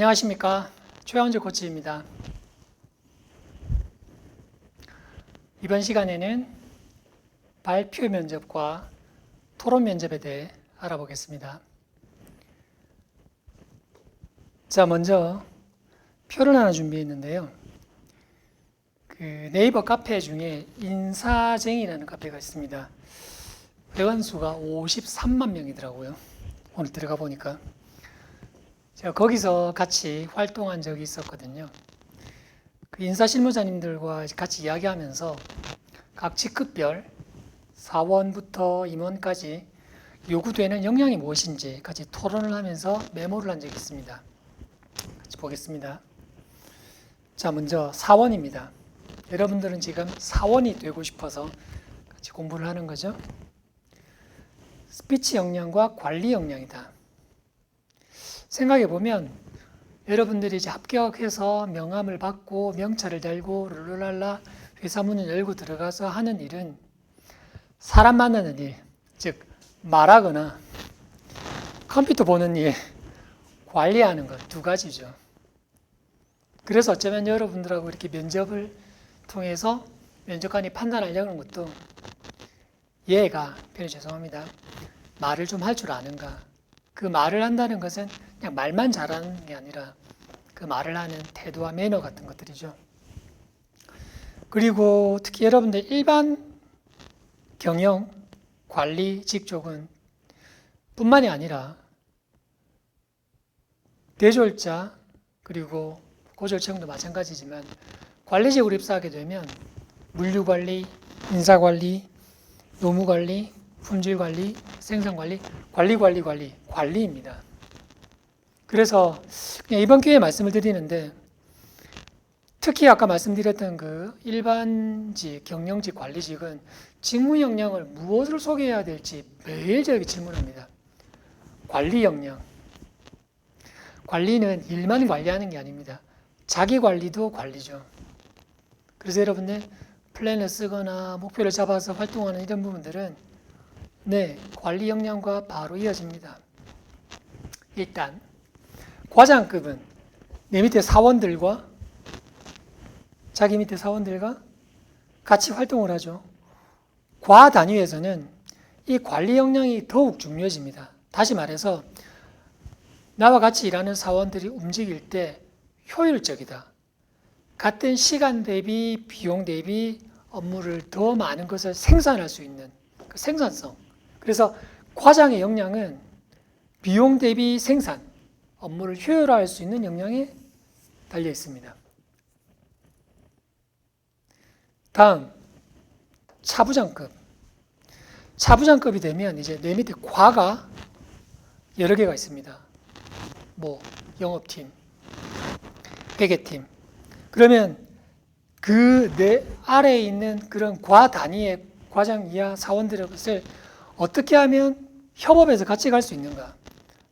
안녕하십니까. 최원재 코치입니다. 이번 시간에는 발표 면접과 토론 면접에 대해 알아보겠습니다. 자, 먼저 표를 하나 준비했는데요. 네이버 카페 중에 인사쟁이라는 카페가 있습니다. 회원수가 53만 명이더라고요. 오늘 들어가 보니까. 제가 거기서 같이 활동한 적이 있었거든요. 그 인사실무자님들과 같이 이야기하면서 각 직급별 사원부터 임원까지 요구되는 역량이 무엇인지 같이 토론을 하면서 메모를 한 적이 있습니다. 같이 보겠습니다. 자, 먼저 사원입니다. 여러분들은 지금 사원이 되고 싶어서 같이 공부를 하는 거죠. 스피치 역량과 관리 역량이다. 생각해 보면 여러분들이 이제 합격해서 명함을 받고 명찰을 달고 룰루랄라 회사 문을 열고 들어가서 하는 일은 사람 만나는 일, 즉 말하거나 컴퓨터 보는 일, 관리하는 것 두 가지죠. 그래서 어쩌면 여러분들하고 이렇게 면접을 통해서 면접관이 판단하려고 하는 것도 얘가, 편히 죄송합니다, 말을 좀 할 줄 아는가. 그 말을 한다는 것은 그냥 말만 잘하는 게 아니라 그 말을 하는 태도와 매너 같은 것들이죠. 그리고 특히 여러분들 일반 경영, 관리직 쪽은 뿐만이 아니라 대졸자 그리고 고졸층도 마찬가지지만 관리직으로 입사하게 되면 물류관리, 인사관리, 노무관리, 품질관리, 생산관리, 관리입니다. 그래서 그냥 이번 기회에 말씀을 드리는데 특히 아까 말씀드렸던 그 일반직, 경영직, 관리직은 직무 역량을 무엇을 소개해야 될지 매일 저에게 질문합니다. 관리 역량. 관리는 일만 관리하는 게 아닙니다. 자기 관리도 관리죠. 그래서 여러분들 플랜을 쓰거나 목표를 잡아서 활동하는 이런 부분들은 관리 역량과 바로 이어집니다. 일단 과장급은 내 밑에 사원들과 자기 밑에 사원들과 같이 활동을 하죠. 과 단위에서는 이 관리 역량이 더욱 중요해집니다. 다시 말해서 나와 같이 일하는 사원들이 움직일 때 효율적이다. 같은 시간 대비 비용 대비 업무를 더 많은 것을 생산할 수 있는 그 생산성. 그래서 과장의 역량은 비용 대비 생산, 업무를 효율화할 수 있는 역량에 달려 있습니다. 다음, 차부장급. 차부장급이 되면 이제 내 밑에 과가 여러 개가 있습니다. 영업팀, 회계팀. 그러면 그 내 아래에 있는 그런 과 단위의 과장 이하 사원들의 것을 어떻게 하면 협업해서 같이 갈 수 있는가?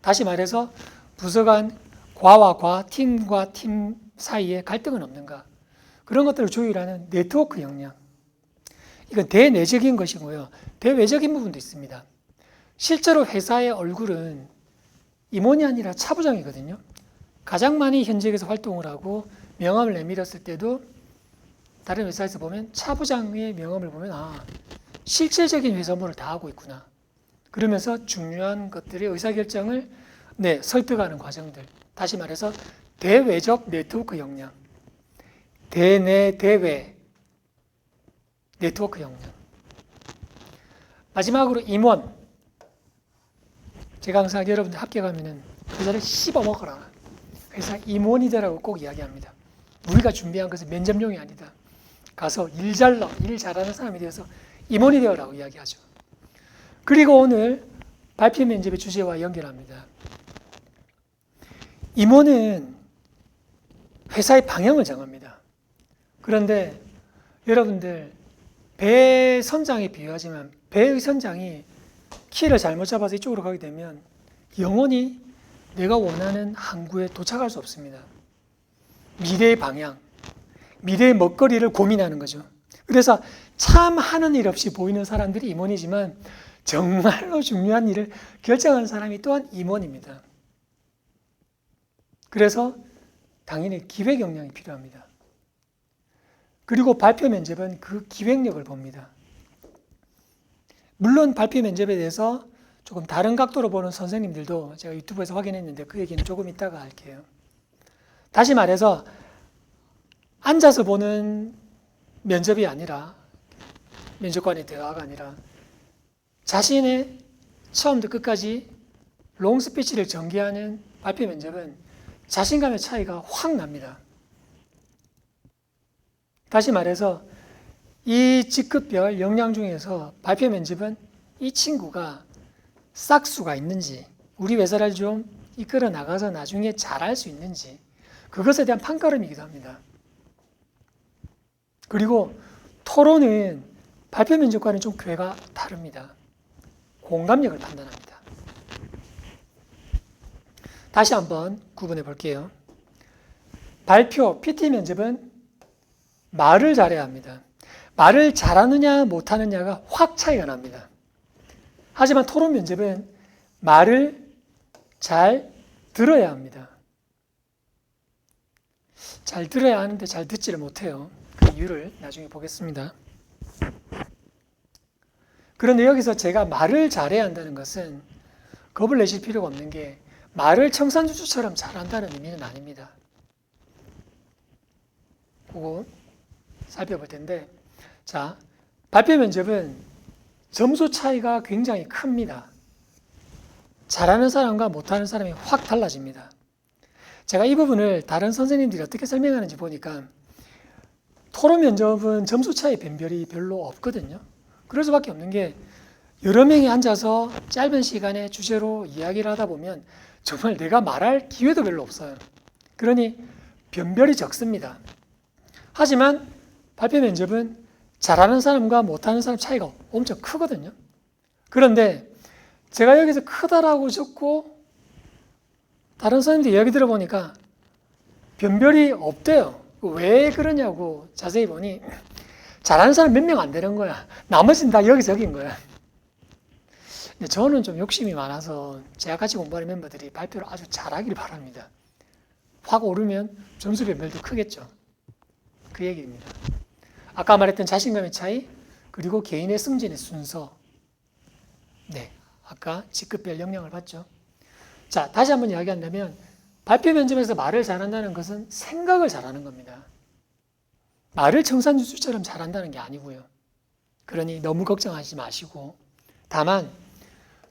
다시 말해서 부서 간 과와 과, 팀과 팀 사이에 갈등은 없는가? 그런 것들을 조율하는 네트워크 역량. 이건 대내적인 것이고요. 대외적인 부분도 있습니다. 실제로 회사의 얼굴은 임원이 아니라 차부장이거든요. 가장 많이 현직에서 활동을 하고 명함을 내밀었을 때도 다른 회사에서 보면 차부장의 명함을 보면 실질적인 회사 업무를 다 하고 있구나. 그러면서 중요한 것들의 의사결정을 설득하는 과정들. 다시 말해서 대외적 네트워크 역량. 대내, 대외 네트워크 역량. 마지막으로 임원. 제가 항상 여러분들 합격하면은 회사를 씹어 먹어라. 회사 임원이 되라고 꼭 이야기합니다. 우리가 준비한 것은 면접용이 아니다. 가서 일 잘하는 사람이 되어서 임원이 되어라고 이야기하죠. 그리고 오늘 발표 면접의 주제와 연결합니다. 임원은 회사의 방향을 정합니다. 그런데 여러분들 배 선장에 비유하지만 배의 선장이 키를 잘못 잡아서 이쪽으로 가게 되면 영원히 내가 원하는 항구에 도착할 수 없습니다. 미래의 방향, 미래의 먹거리를 고민하는 거죠. 그래서 참 하는 일 없이 보이는 사람들이 임원이지만 정말로 중요한 일을 결정하는 사람이 또한 임원입니다. 그래서 당연히 기획 역량이 필요합니다. 그리고 발표 면접은 그 기획력을 봅니다. 물론 발표 면접에 대해서 조금 다른 각도로 보는 선생님들도 제가 유튜브에서 확인했는데 그 얘기는 조금 이따가 할게요. 다시 말해서 앉아서 보는 면접이 아니라, 면접관의 대화가 아니라 자신의 처음부터 끝까지 롱 스피치를 전개하는 발표 면접은 자신감의 차이가 확 납니다. 다시 말해서 이 직급별 역량 중에서 발표 면접은 이 친구가 싹수가 있는지, 우리 회사를 좀 이끌어 나가서 나중에 잘할 수 있는지, 그것에 대한 판가름이기도 합니다. 그리고 토론은 발표 면접과는 좀 궤가 다릅니다. 공감력을 판단합니다. 다시 한번 구분해 볼게요. 발표, PT 면접은 말을 잘해야 합니다. 말을 잘하느냐 못하느냐가 확 차이가 납니다. 하지만 토론 면접은 말을 잘 들어야 합니다. 잘 들어야 하는데 잘 듣지를 못해요. 그 이유를 나중에 보겠습니다. 그런데 여기서 제가 말을 잘해야 한다는 것은 겁을 내실 필요가 없는 게 말을 청산주주처럼 잘한다는 의미는 아닙니다. 그거 살펴볼 텐데, 자, 발표 면접은 점수 차이가 굉장히 큽니다. 잘하는 사람과 못하는 사람이 확 달라집니다. 제가 이 부분을 다른 선생님들이 어떻게 설명하는지 보니까 토론 면접은 점수 차이 변별이 별로 없거든요. 그럴 수밖에 없는 게 여러 명이 앉아서 짧은 시간에 주제로 이야기를 하다 보면 정말 내가 말할 기회도 별로 없어요. 그러니 변별이 적습니다. 하지만 발표 면접은 잘하는 사람과 못하는 사람 차이가 엄청 크거든요. 그런데 제가 여기서 크다라고 적고 다른 선생님들 이야기 들어보니까 변별이 없대요. 왜 그러냐고 자세히 보니 잘하는 사람 몇 명 안 되는 거야. 나머지는 다 여기저기인 거야. 근데 저는 좀 욕심이 많아서 제가 같이 공부하는 멤버들이 발표를 아주 잘하길 바랍니다. 확 오르면 점수 변별도 크겠죠. 그 얘기입니다. 아까 말했던 자신감의 차이, 그리고 개인의 승진의 순서. 네, 아까 직급별 역량을 봤죠. 자, 다시 한번 이야기한다면 발표 면접에서 말을 잘한다는 것은 생각을 잘하는 겁니다. 말을 청산주수처럼 잘한다는 게 아니고요. 그러니 너무 걱정하지 마시고 다만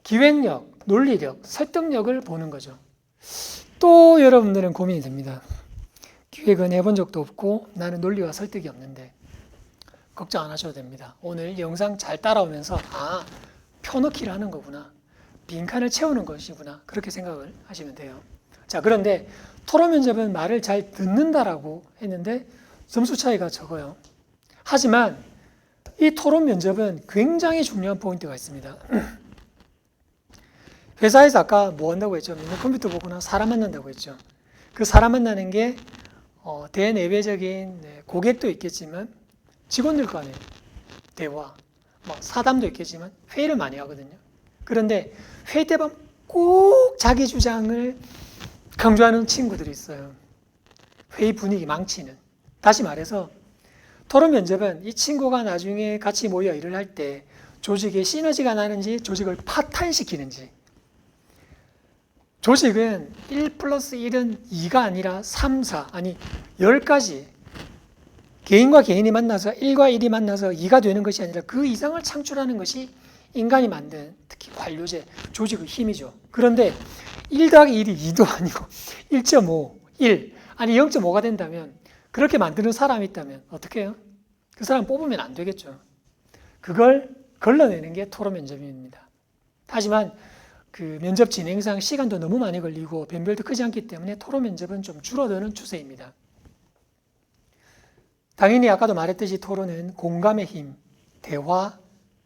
기획력, 논리력, 설득력을 보는 거죠. 또 여러분들은 고민이 됩니다. 기획은 해본 적도 없고 나는 논리와 설득이 없는데 걱정 안 하셔도 됩니다. 오늘 영상 잘 따라오면서 표넣기를 하는 거구나. 빈칸을 채우는 것이구나. 그렇게 생각을 하시면 돼요. 자, 그런데 토론 면접은 말을 잘 듣는다라고 했는데 점수 차이가 적어요. 하지만 이 토론 면접은 굉장히 중요한 포인트가 있습니다. 회사에서 아까 뭐 한다고 했죠? 맨날 컴퓨터 보거나 사람 만난다고 했죠. 그 사람 만나는 게 대내외적인 고객도 있겠지만 직원들 간의 대화, 사담도 있겠지만 회의를 많이 하거든요. 그런데 회의 때 보면 꼭 자기 주장을 강조하는 친구들이 있어요. 회의 분위기 망치는. 다시 말해서 토론 면접은 이 친구가 나중에 같이 모여 일을 할 때 조직에 시너지가 나는지 조직을 파탄시키는지, 조직은 1 플러스 1은 2가 아니라 3, 4, 아니 10가지 개인과 개인이 만나서 1과 1이 만나서 2가 되는 것이 아니라 그 이상을 창출하는 것이 인간이 만든 특히 관료제, 조직의 힘이죠. 그런데 1 더하기 1이 2도 아니고 1.5, 1, 아니 0.5가 된다면 그렇게 만드는 사람이 있다면 어떻게 해요? 그 사람 뽑으면 안 되겠죠. 그걸 걸러내는 게 토론 면접입니다. 하지만 그 면접 진행상 시간도 너무 많이 걸리고 변별도 크지 않기 때문에 토론 면접은 좀 줄어드는 추세입니다. 당연히 아까도 말했듯이 토론은 공감의 힘, 대화,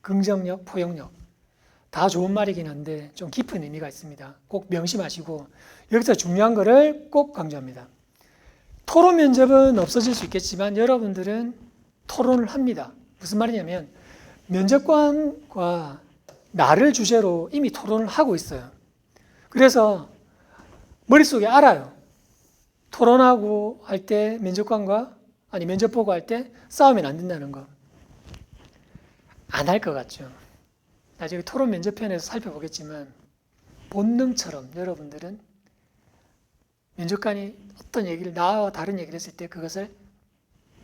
긍정력, 포용력 다 좋은 말이긴 한데 좀 깊은 의미가 있습니다. 꼭 명심하시고 여기서 중요한 거를 꼭 강조합니다. 토론 면접은 없어질 수 있겠지만 여러분들은 토론을 합니다. 무슨 말이냐면 면접관과 나를 주제로 이미 토론을 하고 있어요. 그래서 머릿속에 알아요. 토론하고 할 때 면접관과 면접 보고 할 때 싸우면 안 된다는 거. 안 할 것 같죠. 나중에 토론 면접편에서 살펴보겠지만 본능처럼 여러분들은 면접관이 어떤 얘기를 나와 다른 얘기를 했을 때 그것을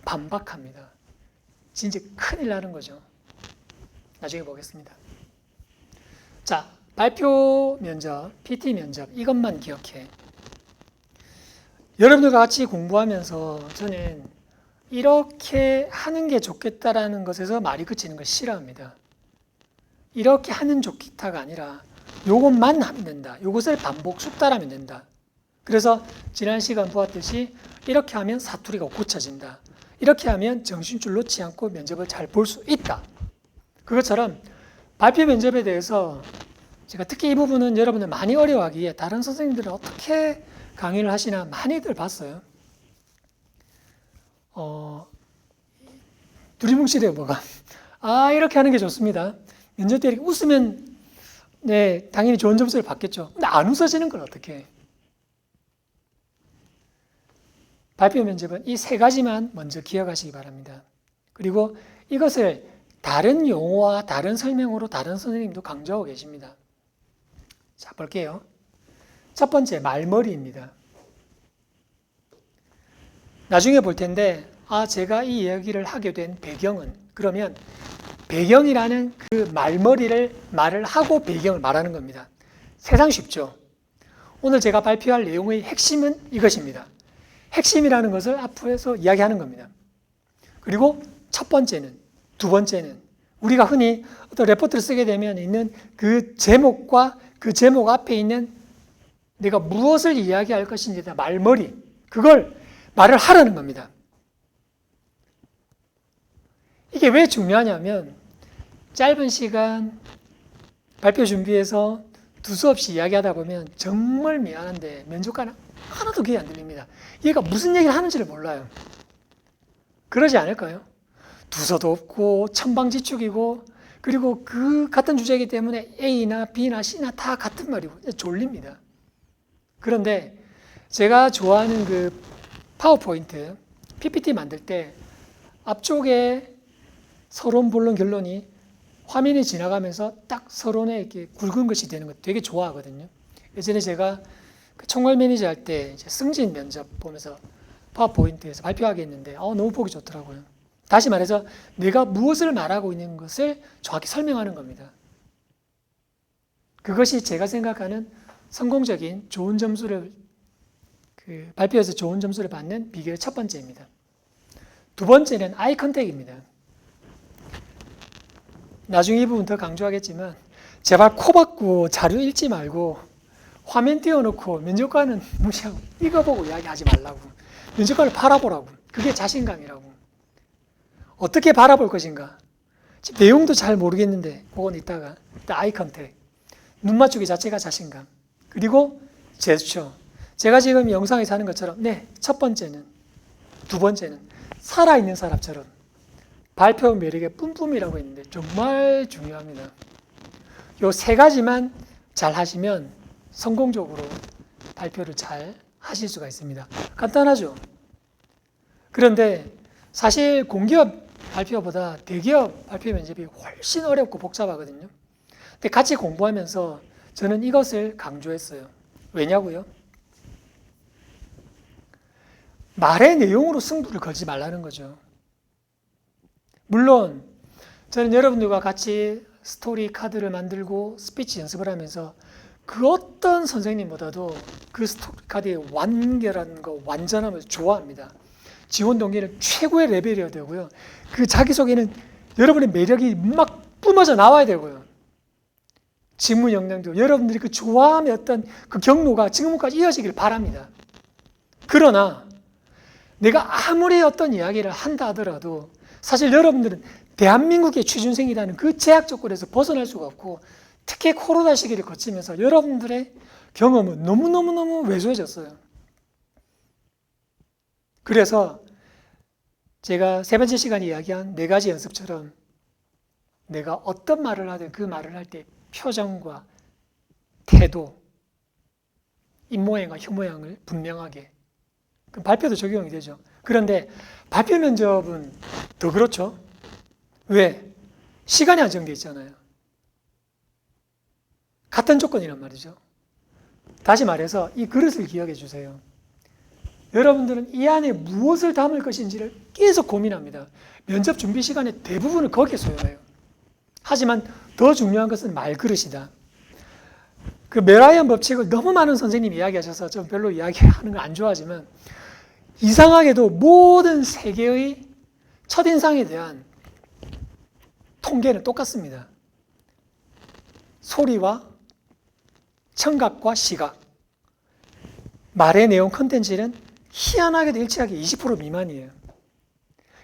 반박합니다. 진짜 큰일 나는 거죠. 나중에 보겠습니다. 자, 발표 면접, PT 면접 이것만 기억해. 여러분들과 같이 공부하면서 저는 이렇게 하는 게 좋겠다라는 것에서 말이 그치는 걸 싫어합니다. 이렇게 하는 좋기타가 아니라 요것만 하면 된다. 요것을 반복 숙달하면 된다. 그래서 지난 시간 보았듯이 이렇게 하면 사투리가 고쳐진다. 이렇게 하면 정신줄 놓지 않고 면접을 잘 볼 수 있다. 그것처럼 발표 면접에 대해서 제가 특히 이 부분은 여러분들 많이 어려워하기에 다른 선생님들은 어떻게 강의를 하시나 많이들 봤어요. 두리뭉실해요, 뭐가. 이렇게 하는 게 좋습니다. 면접 때 이렇게 웃으면 네, 당연히 좋은 점수를 받겠죠. 근데 안 웃어지는 걸 어떻게 해? 발표 면접은 이 세 가지만 먼저 기억하시기 바랍니다. 그리고 이것을 다른 용어와 다른 설명으로 다른 선생님도 강조하고 계십니다. 자, 볼게요. 첫 번째, 말머리입니다. 나중에 볼 텐데, 제가 이 이야기를 하게 된 배경은, 그러면 배경이라는 그 말을 하고 배경을 말하는 겁니다. 세상 쉽죠? 오늘 제가 발표할 내용의 핵심은 이것입니다. 핵심이라는 것을 앞으로서 이야기하는 겁니다. 그리고 첫 번째는, 두 번째는 우리가 흔히 어떤 레포트를 쓰게 되면 있는 그 제목과 그 제목 앞에 있는 내가 무엇을 이야기할 것인지에 대한 말머리, 그걸 말을 하라는 겁니다. 이게 왜 중요하냐면 짧은 시간 발표 준비해서 두서없이 이야기하다 보면 정말 미안한데 면접관은 하나도 귀에 안 들립니다. 얘가 무슨 얘기를 하는지를 몰라요. 그러지 않을까요? 두서도 없고 천방지축이고 그리고 그 같은 주제이기 때문에 A나 B나 C나 다 같은 말이고 졸립니다. 그런데 제가 좋아하는 그 파워포인트 PPT 만들 때 앞쪽에 서론, 본론, 결론이 화면이 지나가면서 딱 서론에 이렇게 굵은 것이 되는 거 되게 좋아하거든요. 예전에 제가 총괄 매니저 할 때 승진 면접 보면서 파워포인트에서 발표하게 했는데 너무 보기 좋더라고요. 다시 말해서 내가 무엇을 말하고 있는 것을 정확히 설명하는 겁니다. 그것이 제가 생각하는 성공적인 좋은 점수를 발표에서 좋은 점수를 받는 비결의 첫 번째입니다. 두 번째는 아이 컨택입니다. 나중에 이 부분 더 강조하겠지만 제발 코 박고 자료 읽지 말고 화면 띄워놓고 면접관은 무시하고 이거 보고 이야기하지 말라고. 면접관을 바라보라고. 그게 자신감이라고. 어떻게 바라볼 것인가. 지금 내용도 잘 모르겠는데 그건 이따가 아이 컨택. 눈 맞추기 자체가 자신감. 그리고 제스처. 제가 지금 영상에서 하는 것처럼 첫 번째는, 두 번째는 살아있는 사람처럼 발표 매력의 뿜뿜이라고 했는데 정말 중요합니다. 요 세 가지만 잘 하시면 성공적으로 발표를 잘 하실 수가 있습니다. 간단하죠? 그런데 사실 공기업 발표보다 대기업 발표 면접이 훨씬 어렵고 복잡하거든요. 근데 같이 공부하면서 저는 이것을 강조했어요. 왜냐고요? 말의 내용으로 승부를 걸지 말라는 거죠. 물론 저는 여러분들과 같이 스토리 카드를 만들고 스피치 연습을 하면서 그 어떤 선생님보다도 그 스토리 카드의 완결한 거, 완전함을 좋아합니다. 지원 동기는 최고의 레벨이어야 되고요. 그 자기소개는 여러분의 매력이 막 뿜어져 나와야 되고요. 직무 역량도 여러분들이 그 좋아함의 어떤 그 경로가 지금까지 이어지길 바랍니다. 그러나 내가 아무리 어떤 이야기를 한다 하더라도 사실 여러분들은 대한민국의 취준생이라는 그 제약 조건에서 벗어날 수가 없고 특히 코로나 시기를 거치면서 여러분들의 경험은 너무너무 왜소해졌어요. 그래서 제가 세 번째 시간에 이야기한 네 가지 연습처럼 내가 어떤 말을 하든 그 말을 할 때 표정과 태도, 입모양과 혀모양을 분명하게 그럼 발표도 적용이 되죠. 그런데 발표 면접은 더 그렇죠. 왜? 시간이 한정되어 있잖아요. 같은 조건이란 말이죠. 다시 말해서 이 그릇을 기억해 주세요. 여러분들은 이 안에 무엇을 담을 것인지를 계속 고민합니다. 면접 준비 시간의 대부분을 거기에 소요해요. 하지만 더 중요한 것은 말그릇이다. 그 메라이언 법칙을 너무 많은 선생님이 이야기하셔서 좀 별로 이야기하는 걸 안 좋아하지만 이상하게도 모든 세계의 첫인상에 대한 통계는 똑같습니다. 소리와 청각과 시각, 말의 내용 컨텐츠는 희한하게도 일치하게 20% 미만이에요.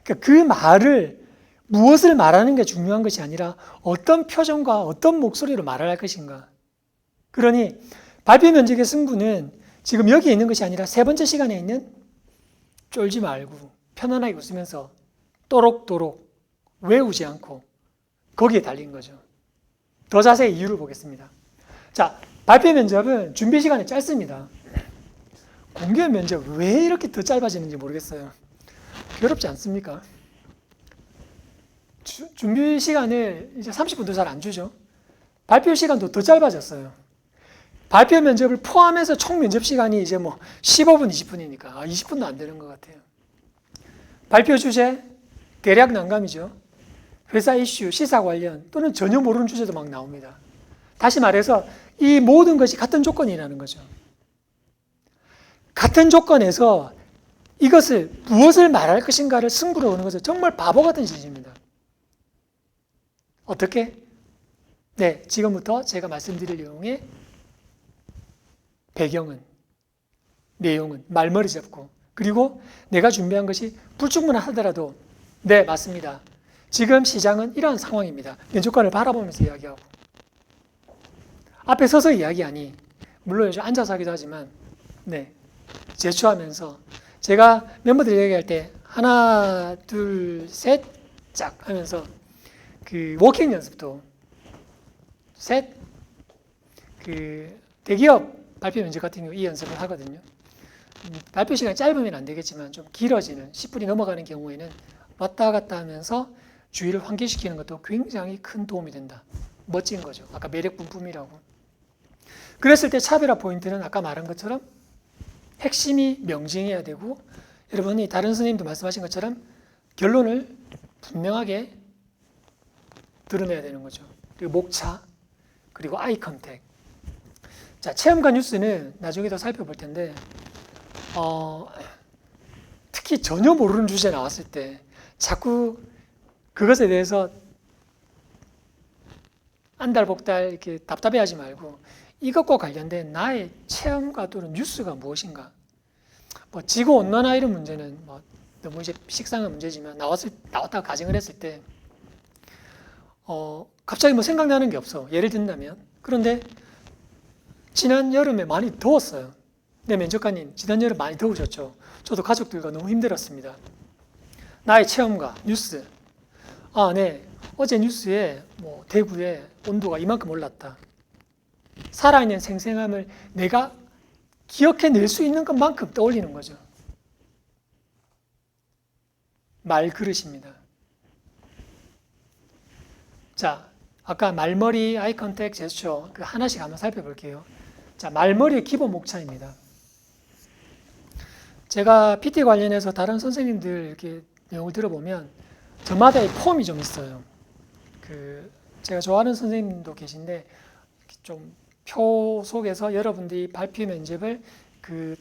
그러니까 그 말을 무엇을 말하는 게 중요한 것이 아니라 어떤 표정과 어떤 목소리로 말을 할 것인가. 그러니 발표 면접의 승부는 지금 여기에 있는 것이 아니라 세 번째 시간에 있는 쫄지 말고 편안하게 웃으면서 또록또록 외우지 않고 거기에 달린 거죠. 더 자세히 이유를 보겠습니다. 자, 발표 면접은 준비 시간이 짧습니다. 공개 면접 왜 이렇게 더 짧아지는지 모르겠어요. 괴롭지 않습니까? 준비 시간을 이제 30분도 잘 안 주죠. 발표 시간도 더 짧아졌어요. 발표 면접을 포함해서 총 면접 시간이 이제 뭐 15분, 20분이니까 20분도 안 되는 것 같아요. 발표 주제, 대략 난감이죠. 회사 이슈, 시사 관련 또는 전혀 모르는 주제도 막 나옵니다. 다시 말해서 이 모든 것이 같은 조건이라는 거죠. 같은 조건에서 이것을 무엇을 말할 것인가를 승부로 오는 것은 정말 바보 같은 짓입니다. 어떻게? 네, 지금부터 제가 말씀드릴 내용의 배경은, 내용은 말머리 잡고 그리고 내가 준비한 것이 불충분하더라도 네, 맞습니다. 지금 시장은 이러한 상황입니다. 면접관을 바라보면서 이야기하고 앞에 서서 이야기하니 물론 요즘 앉아서 하기도 하지만 네, 제초하면서 제가 멤버들이 얘기할 때 하나, 둘, 셋, 짝 하면서 그 워킹 연습도 셋, 그 대기업 발표 면접 같은 경우 이 연습을 하거든요. 발표 시간이 짧으면 안 되겠지만 좀 길어지는 10분이 넘어가는 경우에는 왔다 갔다 하면서 주의를 환기시키는 것도 굉장히 큰 도움이 된다. 멋진 거죠. 아까 매력 뿜뿜이라고. 그랬을 때 차별화 포인트는 아까 말한 것처럼 핵심이 명징해야 되고 여러분이 다른 선생님도 말씀하신 것처럼 결론을 분명하게 드러내야 되는 거죠. 그리고 목차, 그리고 아이 컨택. 자, 체험과 뉴스는 나중에 더 살펴볼 텐데 특히 전혀 모르는 주제 나왔을 때 자꾸 그것에 대해서 안달복달 이렇게 답답해하지 말고 이것과 관련된 나의 체험과 또는 뉴스가 무엇인가. 뭐 지구 온난화 이런 문제는 뭐 너무 이제 식상한 문제지만 나왔다고 가정을 했을 때 갑자기 뭐 생각나는 게 없어. 예를 든다면 그런데 지난 여름에 많이 더웠어요. 네, 면접관님 지난 여름 많이 더우셨죠. 저도 가족들과 너무 힘들었습니다. 나의 체험과 뉴스. 아, 네. 어제 뉴스에 뭐 대구에 온도가 이만큼 올랐다. 살아있는 생생함을 내가 기억해낼 수 있는 것만큼 떠올리는 거죠. 말그릇입니다. 자, 아까 말머리, 아이 컨택, 제스처 그 하나씩 한번 살펴볼게요. 자, 말머리의 기본 목차입니다. 제가 PT 관련해서 다른 선생님들 이렇게 내용을 들어보면 저마다의 폼이 좀 있어요. 제가 좋아하는 선생님도 계신데 좀 표 속에서 여러분들이 발표 면접을 그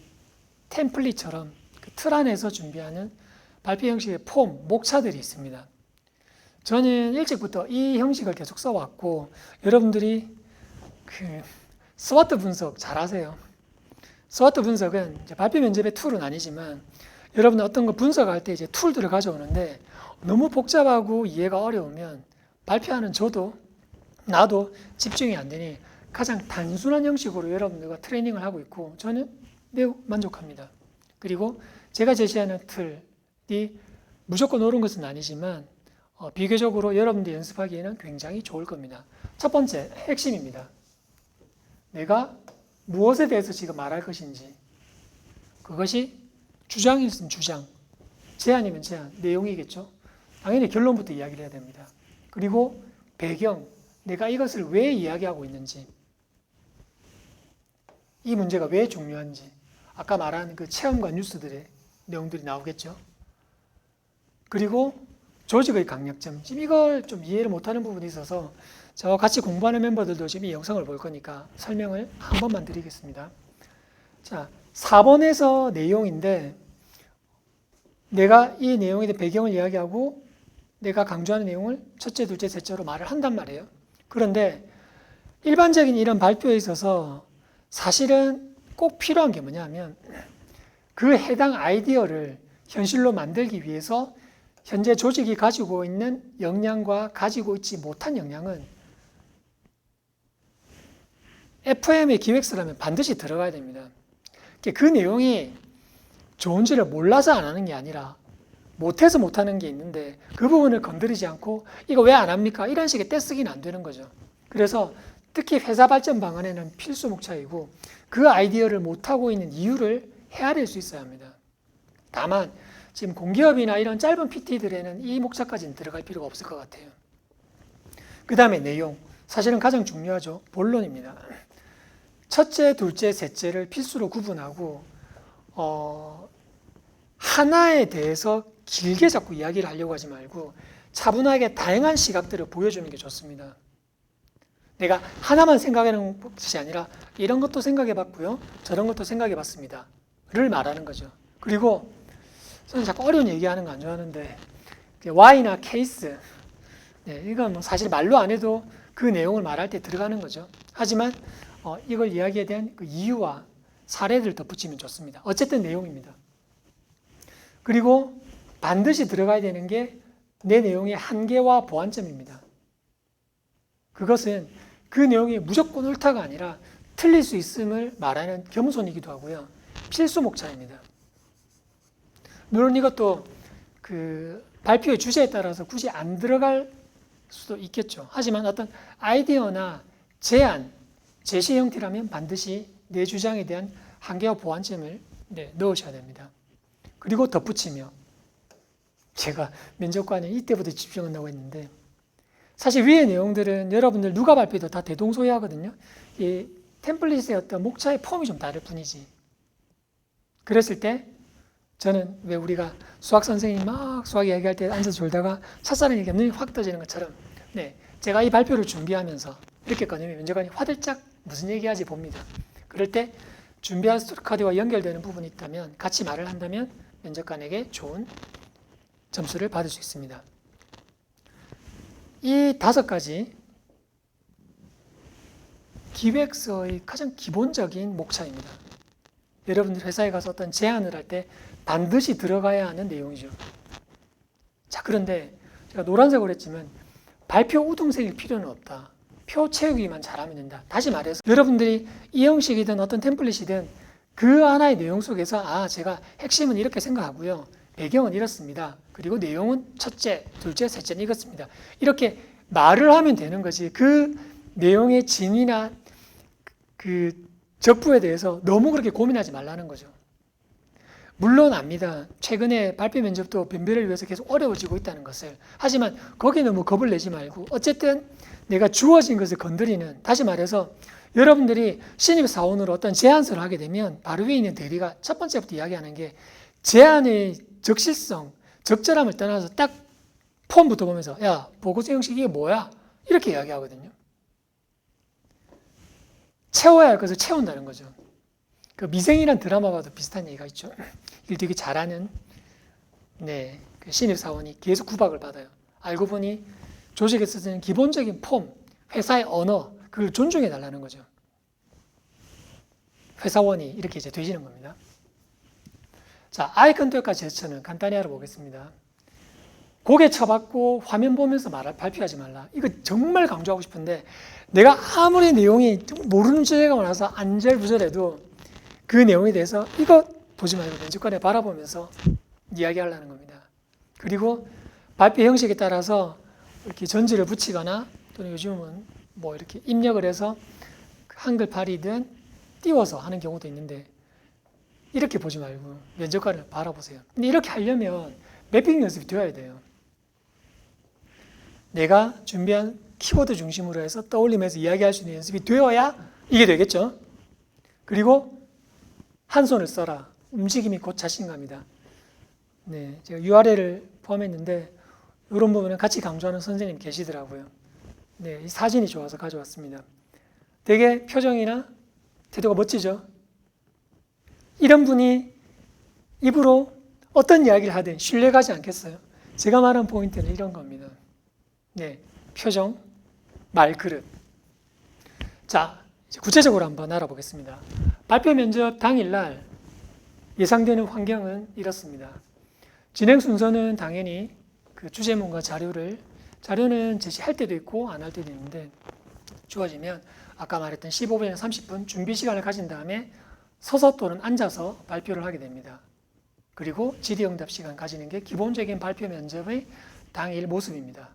템플릿처럼 그 틀 안에서 준비하는 발표 형식의 폼, 목차들이 있습니다. 저는 일찍부터 이 형식을 계속 써왔고 여러분들이 그 스와트 분석 잘 하세요. 스와트 분석은 이제 발표 면접의 툴은 아니지만 여러분 어떤 거 분석할 때 이제 툴들을 가져오는데 너무 복잡하고 이해가 어려우면 발표하는 나도 집중이 안 되니 가장 단순한 형식으로 여러분들과 트레이닝을 하고 있고 저는 매우 만족합니다. 그리고 제가 제시하는 틀이 무조건 옳은 것은 아니지만 비교적으로 여러분들이 연습하기에는 굉장히 좋을 겁니다. 첫 번째, 핵심입니다. 내가 무엇에 대해서 지금 말할 것인지 그것이 주장이면 주장, 제안이면 제안, 내용이겠죠. 당연히 결론부터 이야기를 해야 됩니다. 그리고 배경, 내가 이것을 왜 이야기하고 있는지, 이 문제가 왜 중요한지, 아까 말한 그 체험과 뉴스들의 내용들이 나오겠죠. 그리고 조직의 강력점, 지금 이걸 좀 이해를 못하는 부분이 있어서 저와 같이 공부하는 멤버들도 지금 이 영상을 볼 거니까 설명을 한 번만 드리겠습니다. 자, 4번에서 내용인데 내가 이 내용에 대해 배경을 이야기하고 내가 강조하는 내용을 첫째, 둘째, 셋째로 말을 한단 말이에요. 그런데 일반적인 이런 발표에 있어서 사실은 꼭 필요한 게 뭐냐면 그 해당 아이디어를 현실로 만들기 위해서 현재 조직이 가지고 있는 역량과 가지고 있지 못한 역량은 FM의 기획서라면 반드시 들어가야 됩니다. 그 내용이 좋은지를 몰라서 안 하는 게 아니라 못해서 못하는 게 있는데 그 부분을 건드리지 않고 이거 왜 안 합니까? 이런 식의 떼쓰기는 안 되는 거죠. 그래서 특히 회사 발전 방안에는 필수 목차이고 그 아이디어를 못하고 있는 이유를 헤아릴 수 있어야 합니다. 다만 지금 공기업이나 이런 짧은 PT들에는 이 목차까지는 들어갈 필요가 없을 것 같아요. 그 다음에 내용, 사실은 가장 중요하죠. 본론입니다. 첫째, 둘째, 셋째를 필수로 구분하고 하나에 대해서 길게 자꾸 이야기를 하려고 하지 말고 차분하게 다양한 시각들을 보여주는 게 좋습니다. 내가 하나만 생각하는 것이 아니라 이런 것도 생각해 봤고요. 저런 것도 생각해 봤습니다. 를 말하는 거죠. 그리고 저는 자꾸 어려운 얘기하는 거 안 좋아하는데 Y나 케이스, 이건 뭐 사실 말로 안 해도 그 내용을 말할 때 들어가는 거죠. 하지만 이걸 이야기에 대한 그 이유와 사례를 덧붙이면 좋습니다. 어쨌든 내용입니다. 그리고 반드시 들어가야 되는 게 내 내용의 한계와 보완점입니다. 그것은 그 내용이 무조건 옳다가 아니라 틀릴 수 있음을 말하는 겸손이기도 하고요. 필수 목차입니다. 물론 이것도 그 발표의 주제에 따라서 굳이 안 들어갈 수도 있겠죠. 하지만 어떤 아이디어나 제안, 제시 형태라면 반드시 내 주장에 대한 한계와 보완점을 넣으셔야 됩니다. 그리고 덧붙이며 제가 면접관에 이때부터 집중한다고 했는데 사실 위의 내용들은 여러분들 누가 발표해도 다 대동소이하거든요. 이 템플릿의 어떤 목차의 폼이 좀 다를 뿐이지. 그랬을 때 저는 왜 우리가 수학 선생님이 막 수학 이야기할 때 앉아서 졸다가 첫사랑 얘기하면 눈이 확 떠지는 것처럼 제가 이 발표를 준비하면서 이렇게 꺼내면 면접관이 화들짝 무슨 얘기하지 봅니다. 그럴 때 준비한 스토리카드와 연결되는 부분이 있다면 같이 말을 한다면 면접관에게 좋은 점수를 받을 수 있습니다. 이 5가지 기획서의 가장 기본적인 목차입니다. 여러분들 회사에 가서 어떤 제안을 할 때 반드시 들어가야 하는 내용이죠. 자, 그런데 제가 노란색으로 했지만 발표 우등색일 필요는 없다. 표 채우기만 잘하면 된다. 다시 말해서 여러분들이 이 형식이든 어떤 템플릿이든 그 하나의 내용 속에서 제가 핵심은 이렇게 생각하고요. 배경은 이렇습니다. 그리고 내용은 첫째, 둘째, 셋째는 이렇습니다. 이렇게 말을 하면 되는 거지. 그 내용의 진위나 그 적부에 대해서 너무 그렇게 고민하지 말라는 거죠. 물론 압니다. 최근에 발표 면접도 변별을 위해서 계속 어려워지고 있다는 것을. 하지만 거기에 너무 겁을 내지 말고 어쨌든 내가 주어진 것을 건드리는, 다시 말해서 여러분들이 신입사원으로 어떤 제안서를 하게 되면 바로 위에 있는 대리가 첫 번째부터 이야기하는 게 제안의 적실성, 적절함을 떠나서 딱 폼부터 보면서 야, 보고서 형식 이게 뭐야? 이렇게 이야기하거든요. 채워야 할 것을 채운다는 거죠. 그 미생이란 드라마와도 비슷한 얘기가 있죠. 일 되게 잘하는 그 신입사원이 계속 구박을 받아요. 알고 보니 조직에서 쓰는 기본적인 폼, 회사의 언어, 그걸 존중해 달라는 거죠. 회사원이 이렇게 이제 되시는 겁니다. 자, 아이 컨택과 제스처는 간단히 알아보겠습니다. 고개 쳐박고 화면 보면서 발표하지 말라. 이거 정말 강조하고 싶은데 내가 아무리 내용이 모르는 주제가 많아서 안절부절해도 그 내용에 대해서 이거 보지 말고 면접관에 바라보면서 이야기하려는 겁니다. 그리고 발표 형식에 따라서 이렇게 전지를 붙이거나 또는 요즘은 뭐 이렇게 입력을 해서 한글팔이든 띄워서 하는 경우도 있는데 이렇게 보지 말고 면접관을 바라보세요. 근데 이렇게 하려면 매핑 연습이 되어야 돼요. 내가 준비한 키워드 중심으로 해서 떠올리면서 이야기할 수 있는 연습이 되어야 이게 되겠죠. 그리고 한 손을 써라. 움직임이 곧 자신감이다. 네, 제가 URL을 포함했는데 이런 부분은 같이 강조하는 선생님 계시더라고요. 네, 이 사진이 좋아서 가져왔습니다. 되게 표정이나 태도가 멋지죠. 이런 분이 입으로 어떤 이야기를 하든 신뢰가지 않겠어요. 제가 말한 포인트는 이런 겁니다. 네, 표정, 말그릇. 자, 이제 구체적으로 한번 알아보겠습니다. 발표 면접 당일날 예상되는 환경은 이렇습니다. 진행 순서는 당연히 그 주제문과 자료는 제시할 때도 있고 안 할 때도 있는데 주어지면 아까 말했던 15분에서 30분 준비 시간을 가진 다음에 서서 또는 앉아서 발표를 하게 됩니다. 그리고 질의응답 시간 가지는 게 기본적인 발표 면접의 당일 모습입니다.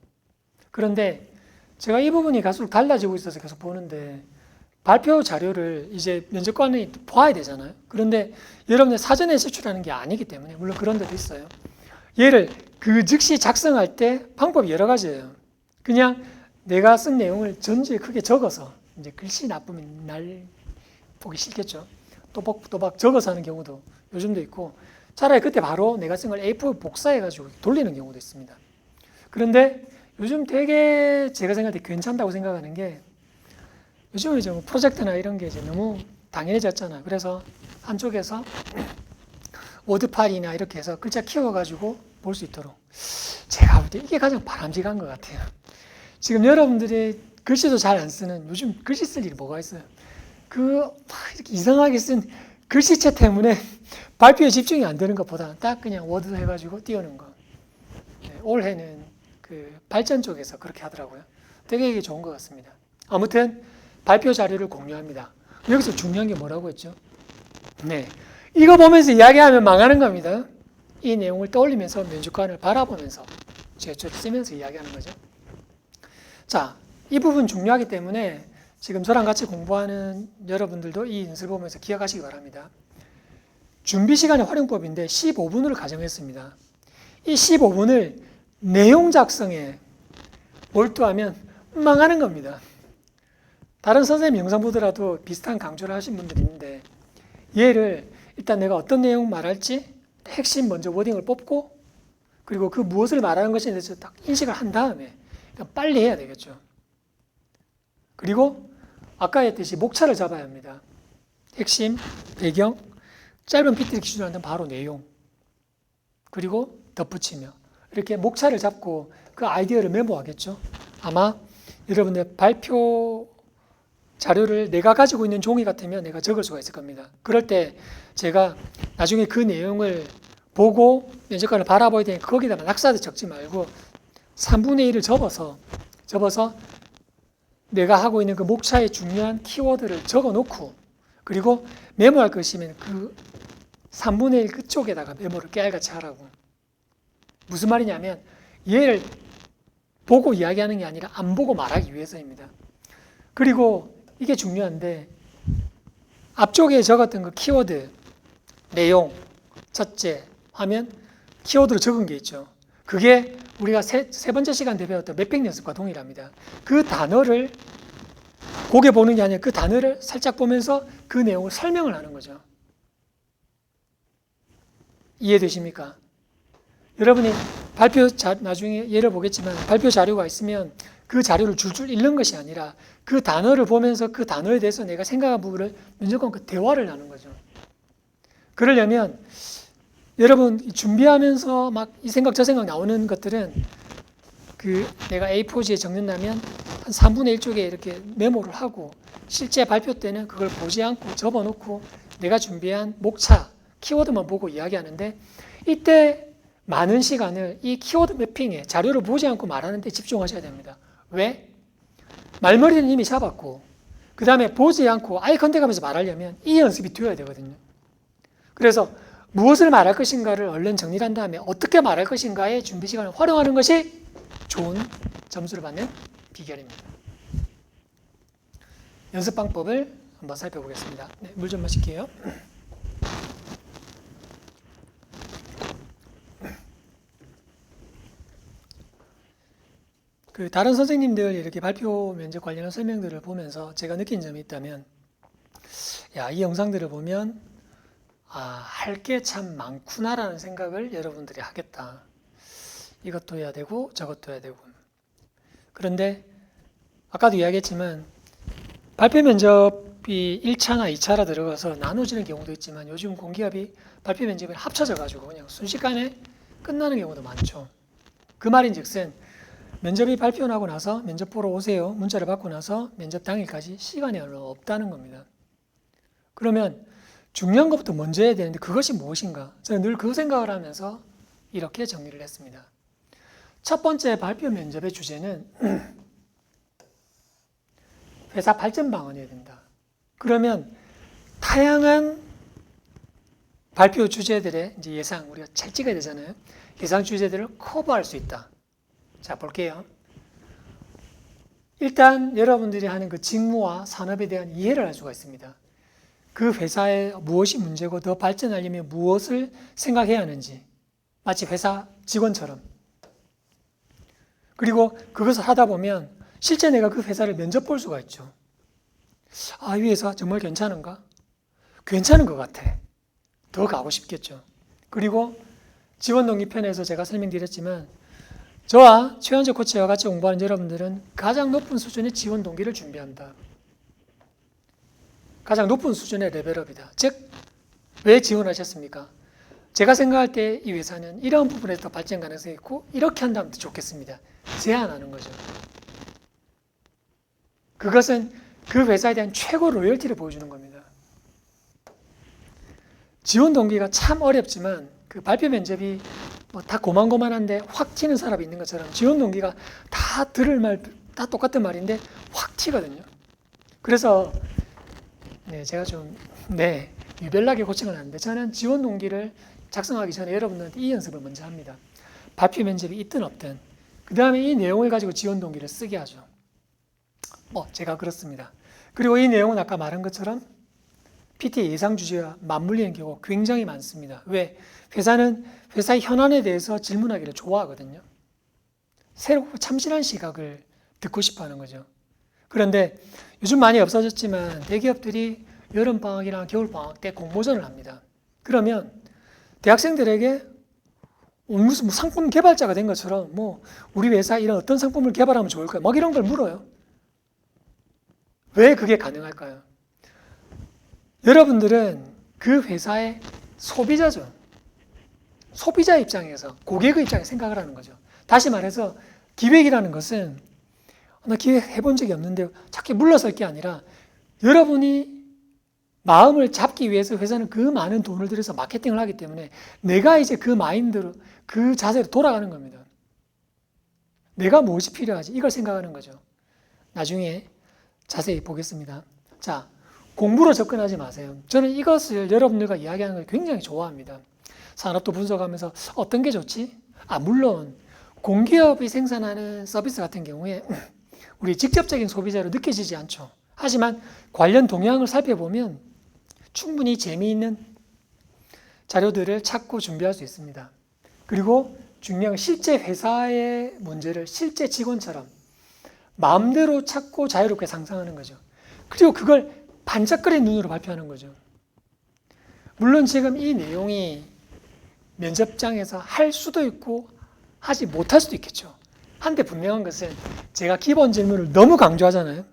그런데 제가 이 부분이 갈수록 달라지고 있어서 계속 보는데 발표 자료를 이제 면접관이 봐야 되잖아요. 그런데 여러분들 사전에 제출하는 게 아니기 때문에 물론 그런 데도 있어요. 얘를 그 즉시 작성할 때 방법이 여러 가지예요. 그냥 내가 쓴 내용을 전주에 크게 적어서 이제 글씨 나쁘면 날 보기 싫겠죠. 또박또박 적어서 하는 경우도 요즘도 있고 차라리 그때 바로 내가 쓴 걸 A4 복사해가지고 돌리는 경우도 있습니다. 그런데 요즘 되게 제가 생각할 때 괜찮다고 생각하는 게 요즘은 이제 뭐 프로젝트나 이런 게 이제 너무 당연해졌잖아요. 그래서 한쪽에서 워드 파일이나 이렇게 해서 글자 키워가지고 볼 수 있도록 제가 볼 때 이게 가장 바람직한 것 같아요. 지금 여러분들이 글씨도 잘 안 쓰는 요즘 글씨 쓸 일이 뭐가 있어요? 이렇게 이상하게 쓴 글씨체 때문에 발표에 집중이 안 되는 것보다 딱 그냥 워드 해가지고 띄우는 거. 네, 올해는 그 발전 쪽에서 그렇게 하더라고요. 되게 이게 좋은 것 같습니다. 아무튼 발표 자료를 공유합니다. 여기서 중요한 게 뭐라고 했죠? 네, 이거 보면서 이야기하면 망하는 겁니다. 이 내용을 떠올리면서 면접관을 바라보면서 제출을 쓰면서 이야기하는 거죠. 자, 이 부분 중요하기 때문에 지금 저랑 같이 공부하는 여러분들도 이 연습을 보면서 기억하시기 바랍니다. 준비 시간의 활용법인데 15분을 가정했습니다. 이 15분을 내용 작성에 몰두하면 망하는 겁니다. 다른 선생님 영상 보더라도 비슷한 강조를 하신 분들이 있는데 얘를 일단 내가 어떤 내용 말할지 핵심 먼저 워딩을 뽑고 그리고 그 무엇을 말하는 것에 대해서 딱 인식을 한 다음에 빨리 해야 되겠죠. 그리고 아까 했듯이 목차를 잡아야 합니다. 핵심, 배경, 짧은 PPT 기준으로 한다면 바로 내용 그리고 덧붙이며 이렇게 목차를 잡고 그 아이디어를 메모하겠죠. 아마 여러분들 발표 자료를 내가 가지고 있는 종이 같으면 내가 적을 수가 있을 겁니다. 그럴 때 제가 나중에 그 내용을 보고 면접관을 바라봐야 되니까 거기다가 낙사도 적지 말고 3분의 1을 접어서 내가 하고 있는 그 목차의 중요한 키워드를 적어 놓고 그리고 메모할 것이면 그 3분의 1 끝쪽에다가 메모를 깨알같이 하라고. 무슨 말이냐면 얘를 보고 이야기하는 게 아니라 안 보고 말하기 위해서입니다. 그리고 이게 중요한데 앞쪽에 적었던 그 키워드, 내용, 첫째, 화면, 키워드로 적은 게 있죠. 그게 우리가 세 번째 시간 때 배웠던 맵핑 연습과 동일합니다. 그 단어를 고개 보는 게 아니라 그 단어를 살짝 보면서 그 내용을 설명을 하는 거죠. 이해되십니까? 여러분이 나중에 예를 보겠지만 발표 자료가 있으면 그 자료를 줄줄 읽는 것이 아니라 그 단어를 보면서 그 단어에 대해서 내가 생각한 부분을 면접관과 대화를 나누는 거죠. 그러려면 여러분 준비하면서 막 이 생각 저 생각 나오는 것들은 그 내가 A4지에 적는다면 한 3분의 1쪽에 이렇게 메모를 하고 실제 발표 때는 그걸 보지 않고 접어놓고 내가 준비한 목차, 키워드만 보고 이야기하는데 이때 많은 시간을 이 키워드 매핑에 자료를 보지 않고 말하는 데 집중하셔야 됩니다. 왜? 말머리는 이미 잡았고 그 다음에 보지 않고 아이 컨택하면서 말하려면 이 연습이 되어야 되거든요. 그래서 무엇을 말할 것인가를 얼른 정리를 한 다음에 어떻게 말할 것인가의 준비 시간을 활용하는 것이 좋은 점수를 받는 비결입니다. 연습 방법을 한번 살펴보겠습니다. 네, 물 좀 마실게요. 그 다른 선생님들 이렇게 발표 면접 관련한 설명들을 보면서 제가 느낀 점이 있다면, 야, 이 영상들을 보면 할 게 참 많구나라는 생각을 여러분들이 하겠다. 이것도 해야 되고 저것도 해야 되고. 그런데 아까도 이야기했지만 발표 면접이 1차나 2차라 들어가서 나눠지는 경우도 있지만 요즘 공기업이 발표 면접이 합쳐져 가지고 그냥 순식간에 끝나는 경우도 많죠. 그 말인즉슨 면접이 발표나고 나서 면접 보러 오세요 문자를 받고 나서 면접 당일까지 시간이 얼마 없다는 겁니다. 그러면 중요한 것부터 먼저 해야 되는데 그것이 무엇인가? 저는 늘 그 생각을 하면서 이렇게 정리를 했습니다. 첫 번째 발표 면접의 주제는 회사 발전 방안이어야 된다. 그러면 다양한 발표 주제들의 이제 예상, 우리가 잘 찍어야 되잖아요. 예상 주제들을 커버할 수 있다. 자, 볼게요. 일단 여러분들이 하는 그 직무와 산업에 대한 이해를 할 수가 있습니다. 그 회사에 무엇이 문제고 더 발전하려면 무엇을 생각해야 하는지, 마치 회사 직원처럼. 그리고 그것을 하다 보면 실제 내가 그 회사를 면접 볼 수가 있죠. 이 회사 정말 괜찮은가? 괜찮은 것 같아. 더 가고 싶겠죠. 그리고 지원 동기 편에서 제가 설명드렸지만 저와 최현재 코치와 같이 공부하는 여러분들은 가장 높은 수준의 지원 동기를 준비한다. 가장 높은 수준의 레벨업이다. 즉, 왜 지원하셨습니까? 제가 생각할 때 이 회사는 이런 부분에서 더 발전 가능성이 있고 이렇게 한다면 더 좋겠습니다. 제안하는 거죠. 그것은 그 회사에 대한 최고 로열티를 보여주는 겁니다. 지원 동기가 참 어렵지만 그 발표 면접이 다 고만고만한데 확 튀는 사람이 있는 것처럼 지원 동기가 다 들을 말 다 똑같은 말인데 확 튀거든요. 그래서 제가 좀 유별나게 코칭을 하는데 저는 지원 동기를 작성하기 전에 여러분들한테 이 연습을 먼저 합니다. 발표 면접이 있든 없든 그 다음에 이 내용을 가지고 지원 동기를 쓰게 하죠. 제가 그렇습니다. 그리고 이 내용은 아까 말한 것처럼 PT의 예상 주제와 맞물리는 경우가 굉장히 많습니다. 왜? 회사는 회사의 현안에 대해서 질문하기를 좋아하거든요. 새롭고 참신한 시각을 듣고 싶어 하는 거죠. 그런데 요즘 많이 없어졌지만 대기업들이 여름방학이나 겨울방학 때 공모전을 합니다. 그러면 대학생들에게 무슨 상품 개발자가 된 것처럼 우리 회사에 이런 어떤 상품을 개발하면 좋을까요? 이런 걸 물어요. 왜 그게 가능할까요? 여러분들은 그 회사의 소비자죠. 소비자 입장에서, 고객의 입장에서 생각을 하는 거죠. 다시 말해서 기획이라는 것은 나 기획해본 적이 없는데 자꾸 물러설 게 아니라 여러분이 마음을 잡기 위해서 회사는 그 많은 돈을 들여서 마케팅을 하기 때문에 내가 이제 그 마인드로, 그 자세로 돌아가는 겁니다. 내가 무엇이 필요하지? 이걸 생각하는 거죠. 나중에 자세히 보겠습니다. 자, 공부로 접근하지 마세요. 저는 이것을 여러분들과 이야기하는 걸 굉장히 좋아합니다. 산업도 분석하면서 어떤 게 좋지? 물론 공기업이 생산하는 서비스 같은 경우에 우리 직접적인 소비자로 느껴지지 않죠. 하지만 관련 동향을 살펴보면 충분히 재미있는 자료들을 찾고 준비할 수 있습니다. 그리고 중요한 건 실제 회사의 문제를 실제 직원처럼 마음대로 찾고 자유롭게 상상하는 거죠. 그리고 그걸 반짝거리는 눈으로 발표하는 거죠. 물론 지금 이 내용이 면접장에서 할 수도 있고 하지 못할 수도 있겠죠. 한데 분명한 것은 제가 기본 질문을 너무 강조하잖아요.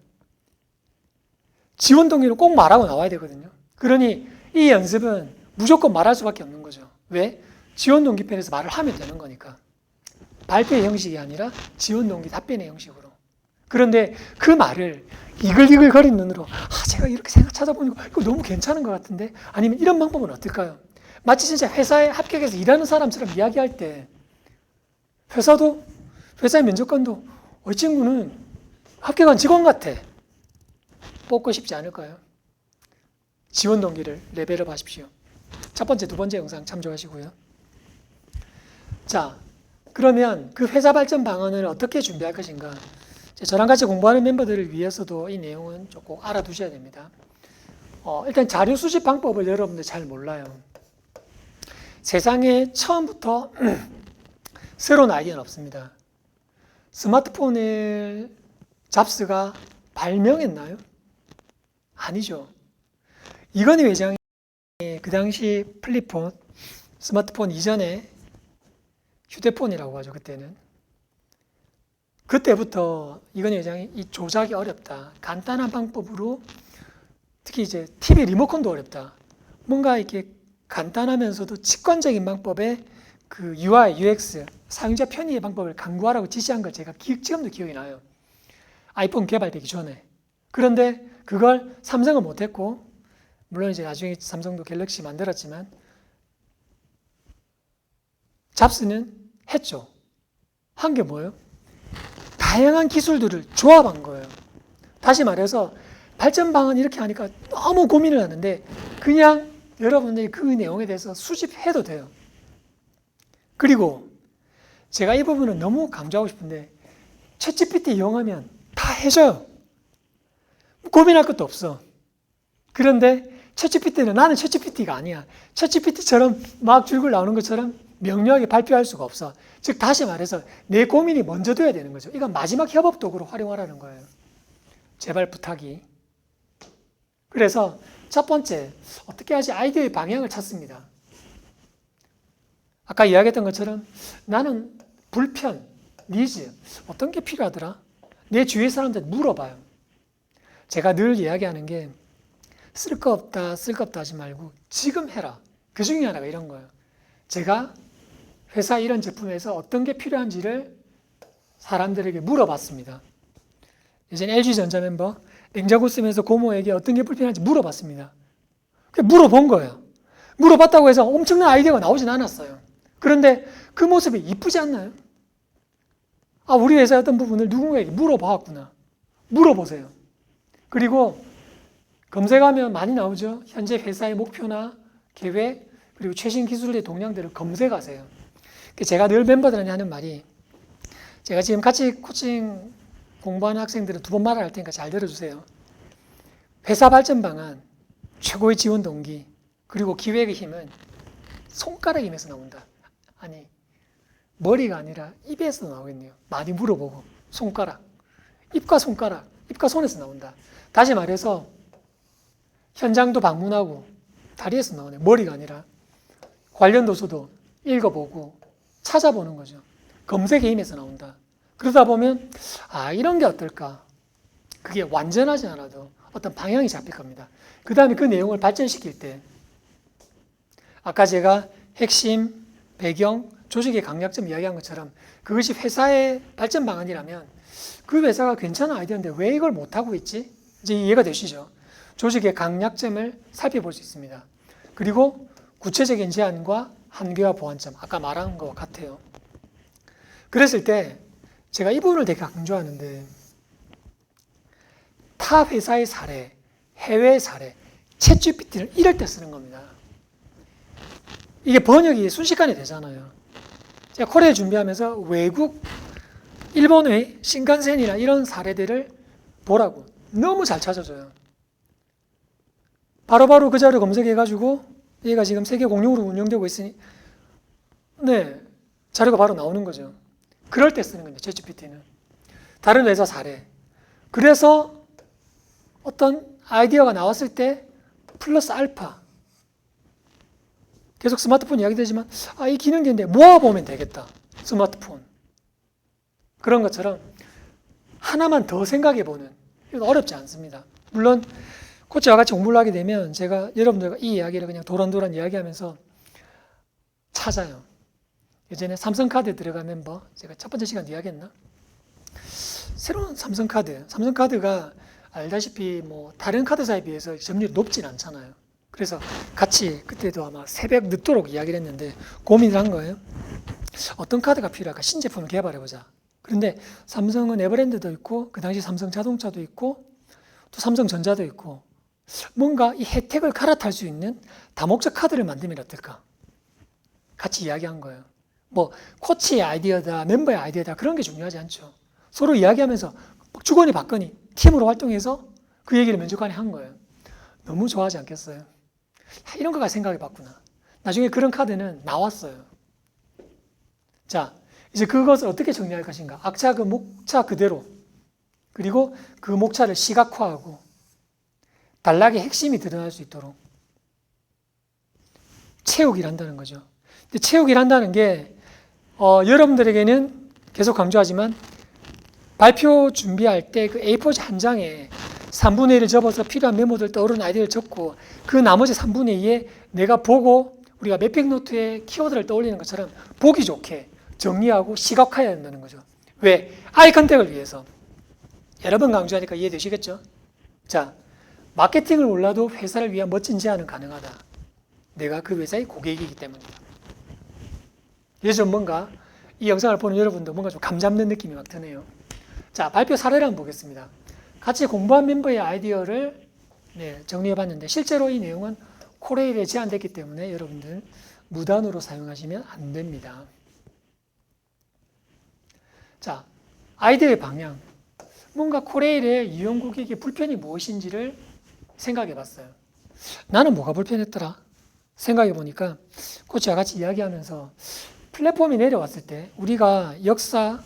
지원 동기는 꼭 말하고 나와야 되거든요. 그러니 이 연습은 무조건 말할 수밖에 없는 거죠. 왜? 지원 동기 편에서 말을 하면 되는 거니까. 발표의 형식이 아니라 지원 동기 답변의 형식으로. 그런데 그 말을 이글이글 거리는 눈으로 제가 이렇게 생각 찾아보니까 이거 너무 괜찮은 것 같은데 아니면 이런 방법은 어떨까요? 마치 진짜 회사에 합격해서 일하는 사람처럼 이야기할 때 회사의 면접관도 이 친구는 합격한 직원 같아. 뽑고 싶지 않을까요? 지원 동기를 레벨업 하십시오. 첫 번째, 두 번째 영상 참조하시고요. 자, 그러면 그 회사 발전 방안을 어떻게 준비할 것인가? 저랑 같이 공부하는 멤버들을 위해서도 이 내용은 꼭 알아두셔야 됩니다. 일단 자료 수집 방법을 여러분들 잘 몰라요. 세상에 처음부터 새로운 아이디어는 없습니다. 스마트폰을 잡스가 발명했나요? 아니죠. 이건희 회장이 그 당시 플립폰, 스마트폰 이전에 휴대폰이라고 하죠. 그때부터 이건희 회장이 이 조작이 어렵다. 간단한 방법으로 특히 이제 TV 리모컨도 어렵다. 뭔가 이렇게 간단하면서도 직관적인 방법의 그 UI, UX, 사용자 편의의 방법을 강구하라고 지시한 걸 제가 지금도 기억이 나요. 아이폰 개발되기 전에. 그런데 그걸 삼성은 못했고, 물론 이제 나중에 삼성도 갤럭시 만들었지만, 잡스는 했죠. 한 게 뭐예요? 다양한 기술들을 조합한 거예요. 다시 말해서 발전 방안 이렇게 하니까 너무 고민을 하는데 그냥 여러분들이 그 내용에 대해서 수집해도 돼요. 그리고 제가 이 부분은 너무 강조하고 싶은데 챗GPT 이용하면 다 해줘요. 고민할 것도 없어. 그런데 챗GPT는 나는 챗GPT가 아니야. 챗GPT처럼 막 줄글 나오는 것처럼 명료하게 발표할 수가 없어. 즉 다시 말해서 내 고민이 먼저 돼야 되는 거죠. 이건 마지막 협업 도구로 활용하라는 거예요. 제발 부탁이. 그래서 첫 번째, 어떻게 하지? 아이디어의 방향을 찾습니다. 아까 이야기했던 것처럼 나는 불편, 니즈, 어떤 게 필요하더라? 내 주위 사람들한테 물어봐요. 제가 늘 이야기하는 게 쓸 거 없다 하지 말고 지금 해라. 그 중에 하나가 이런 거예요. 제가 회사 이런 제품에서 어떤 게 필요한지를 사람들에게 물어봤습니다. 예전에 LG전자 멤버 냉장고 쓰면서 고모에게 어떤 게 불편한지 물어봤습니다. 물어본 거예요. 물어봤다고 해서 엄청난 아이디어가 나오진 않았어요. 그런데 그 모습이 이쁘지 않나요? 아, 우리 회사의 어떤 부분을 누군가에게 물어봤구나. 물어보세요. 그리고 검색하면 많이 나오죠. 현재 회사의 목표나 계획, 그리고 최신 기술의 동향들을 검색하세요. 제가 늘 멤버들한테 하는 말이, 제가 지금 같이 코칭 공부하는 학생들은 두 번 말을 할 테니까 잘 들어주세요. 회사 발전 방안, 최고의 지원 동기, 그리고 기획의 힘은 손가락 힘에서 나온다. 아니, 머리가 아니라 입에서 나오겠네요. 많이 물어보고, 손가락. 입과 손가락, 입과 손에서 나온다. 다시 말해서 현장도 방문하고 다리에서 나오네. 머리가 아니라. 관련 도서도 읽어보고 찾아보는 거죠. 검색의 힘에서 나온다. 그러다 보면 아, 이런 게 어떨까? 그게 완전하지 않아도 어떤 방향이 잡힐 겁니다. 그 다음에 그 내용을 발전시킬 때 아까 제가 핵심, 배경, 조직의 강약점 이야기한 것처럼 그것이 회사의 발전 방안이라면 그 회사가 괜찮은 아이디어인데 왜 이걸 못하고 있지? 이제 이해가 되시죠? 조직의 강약점을 살펴볼 수 있습니다. 그리고 구체적인 제안과 한계와 보완점, 아까 말한 것 같아요. 그랬을 때 제가 이 부분을 되게 강조하는데 타 회사의 사례, 해외 사례, 챗GPT를 이럴 때 쓰는 겁니다. 이게 번역이 순식간에 되잖아요. 제가 코리아 준비하면서 외국, 일본의 신칸센이나 이런 사례들을 보라고 너무 잘 찾아줘요. 바로바로 그 자료 검색해가지고 얘가 지금 세계 공용으로 운영되고 있으니 네, 자료가 바로 나오는 거죠. 그럴 때 쓰는 겁니다. 챗GPT는. 다른 회사 사례. 그래서 어떤 아이디어가 나왔을 때 플러스 알파. 계속 스마트폰 이야기 되지만 아, 이 기능인데 모아보면 되겠다. 스마트폰. 그런 것처럼 하나만 더 생각해보는. 이건 어렵지 않습니다. 물론 코치와 같이 공부를 하게 되면 제가 여러분들과 이 이야기를 그냥 도란도란 이야기하면서 찾아요. 예전에 삼성카드 들어간 멤버, 제가 첫 번째 시간 이야기했나? 새로운 삼성카드가 알다시피 뭐 다른 카드사에 비해서 점유율이 높진 않잖아요. 그래서 같이 그때도 아마 새벽 늦도록 이야기를 했는데 고민을 한 거예요. 어떤 카드가 필요할까? 신제품을 개발해보자. 그런데 삼성은 에버랜드도 있고 그 당시 삼성 자동차도 있고 또 삼성전자도 있고 뭔가 이 혜택을 갈아탈 수 있는 다목적 카드를 만들면 어떨까? 같이 이야기한 거예요. 뭐 코치의 아이디어다, 멤버의 아이디어다 그런 게 중요하지 않죠. 서로 이야기하면서 주거니 받거니 팀으로 활동해서 그 얘기를 면접관에 한 거예요. 너무 좋아하지 않겠어요? 이런 거가 생각해 봤구나. 나중에 그런 카드는 나왔어요. 자, 이제 그것을 어떻게 정리할 것인가? 악차 그 목차 그대로, 그리고 그 목차를 시각화하고 단락의 핵심이 드러날 수 있도록 채우기를 한다는 거죠. 근데 채우기를 한다는 게 여러분들에게는 계속 강조하지만 발표 준비할 때 그 A4지 한 장에 3분의 1을 접어서 필요한 메모들 떠오르는 아이디어를 적고 그 나머지 3분의 2에 내가 보고 우리가 매핑 노트에 키워드를 떠올리는 것처럼 보기 좋게 정리하고 시각화해야 된다는 거죠. 왜? 아이 컨택을 위해서. 여러 번 강조하니까 이해되시겠죠? 자, 마케팅을 몰라도 회사를 위한 멋진 제안은 가능하다. 내가 그 회사의 고객이기 때문이다. 그래서 좀 뭔가 이 영상을 보는 여러분도 뭔가 좀 감 잡는 느낌이 막 드네요. 자, 발표 사례를 한번 보겠습니다. 같이 공부한 멤버의 아이디어를 정리해봤는데 실제로 이 내용은 코레일에 제한됐기 때문에 여러분들 무단으로 사용하시면 안 됩니다. 자, 아이디어의 방향. 뭔가 코레일의 이용 고객의 불편이 무엇인지를 생각해봤어요. 나는 뭐가 불편했더라? 생각해보니까 코치와 같이 이야기하면서 플랫폼이 내려왔을 때 우리가 역사,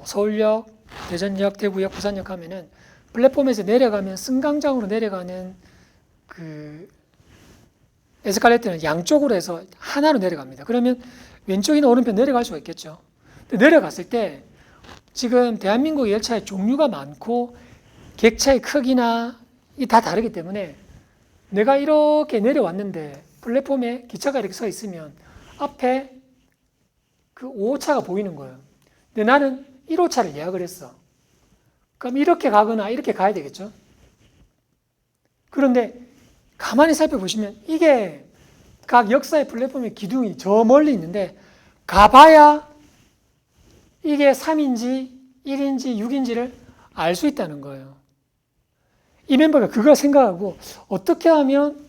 서울역, 대전역, 대구역, 부산역 하면은 플랫폼에서 내려가면 승강장으로 내려가는 그 에스컬레이터는 양쪽으로 해서 하나로 내려갑니다. 그러면 왼쪽이나 오른편 내려갈 수가 있겠죠. 근데 내려갔을 때 지금 대한민국 열차의 종류가 많고 객차의 크기나 다 다르기 때문에 내가 이렇게 내려왔는데 플랫폼에 기차가 이렇게 서 있으면 앞에 그 5호차가 보이는 거예요. 근데 나는 1호차를 예약을 했어. 그럼 이렇게 가거나 이렇게 가야 되겠죠? 그런데 가만히 살펴보시면 이게 각 역사의 플랫폼의 기둥이 저 멀리 있는데 가봐야 이게 3인지 1인지 6인지를 알 수 있다는 거예요. 이 멤버가 그걸 생각하고 어떻게 하면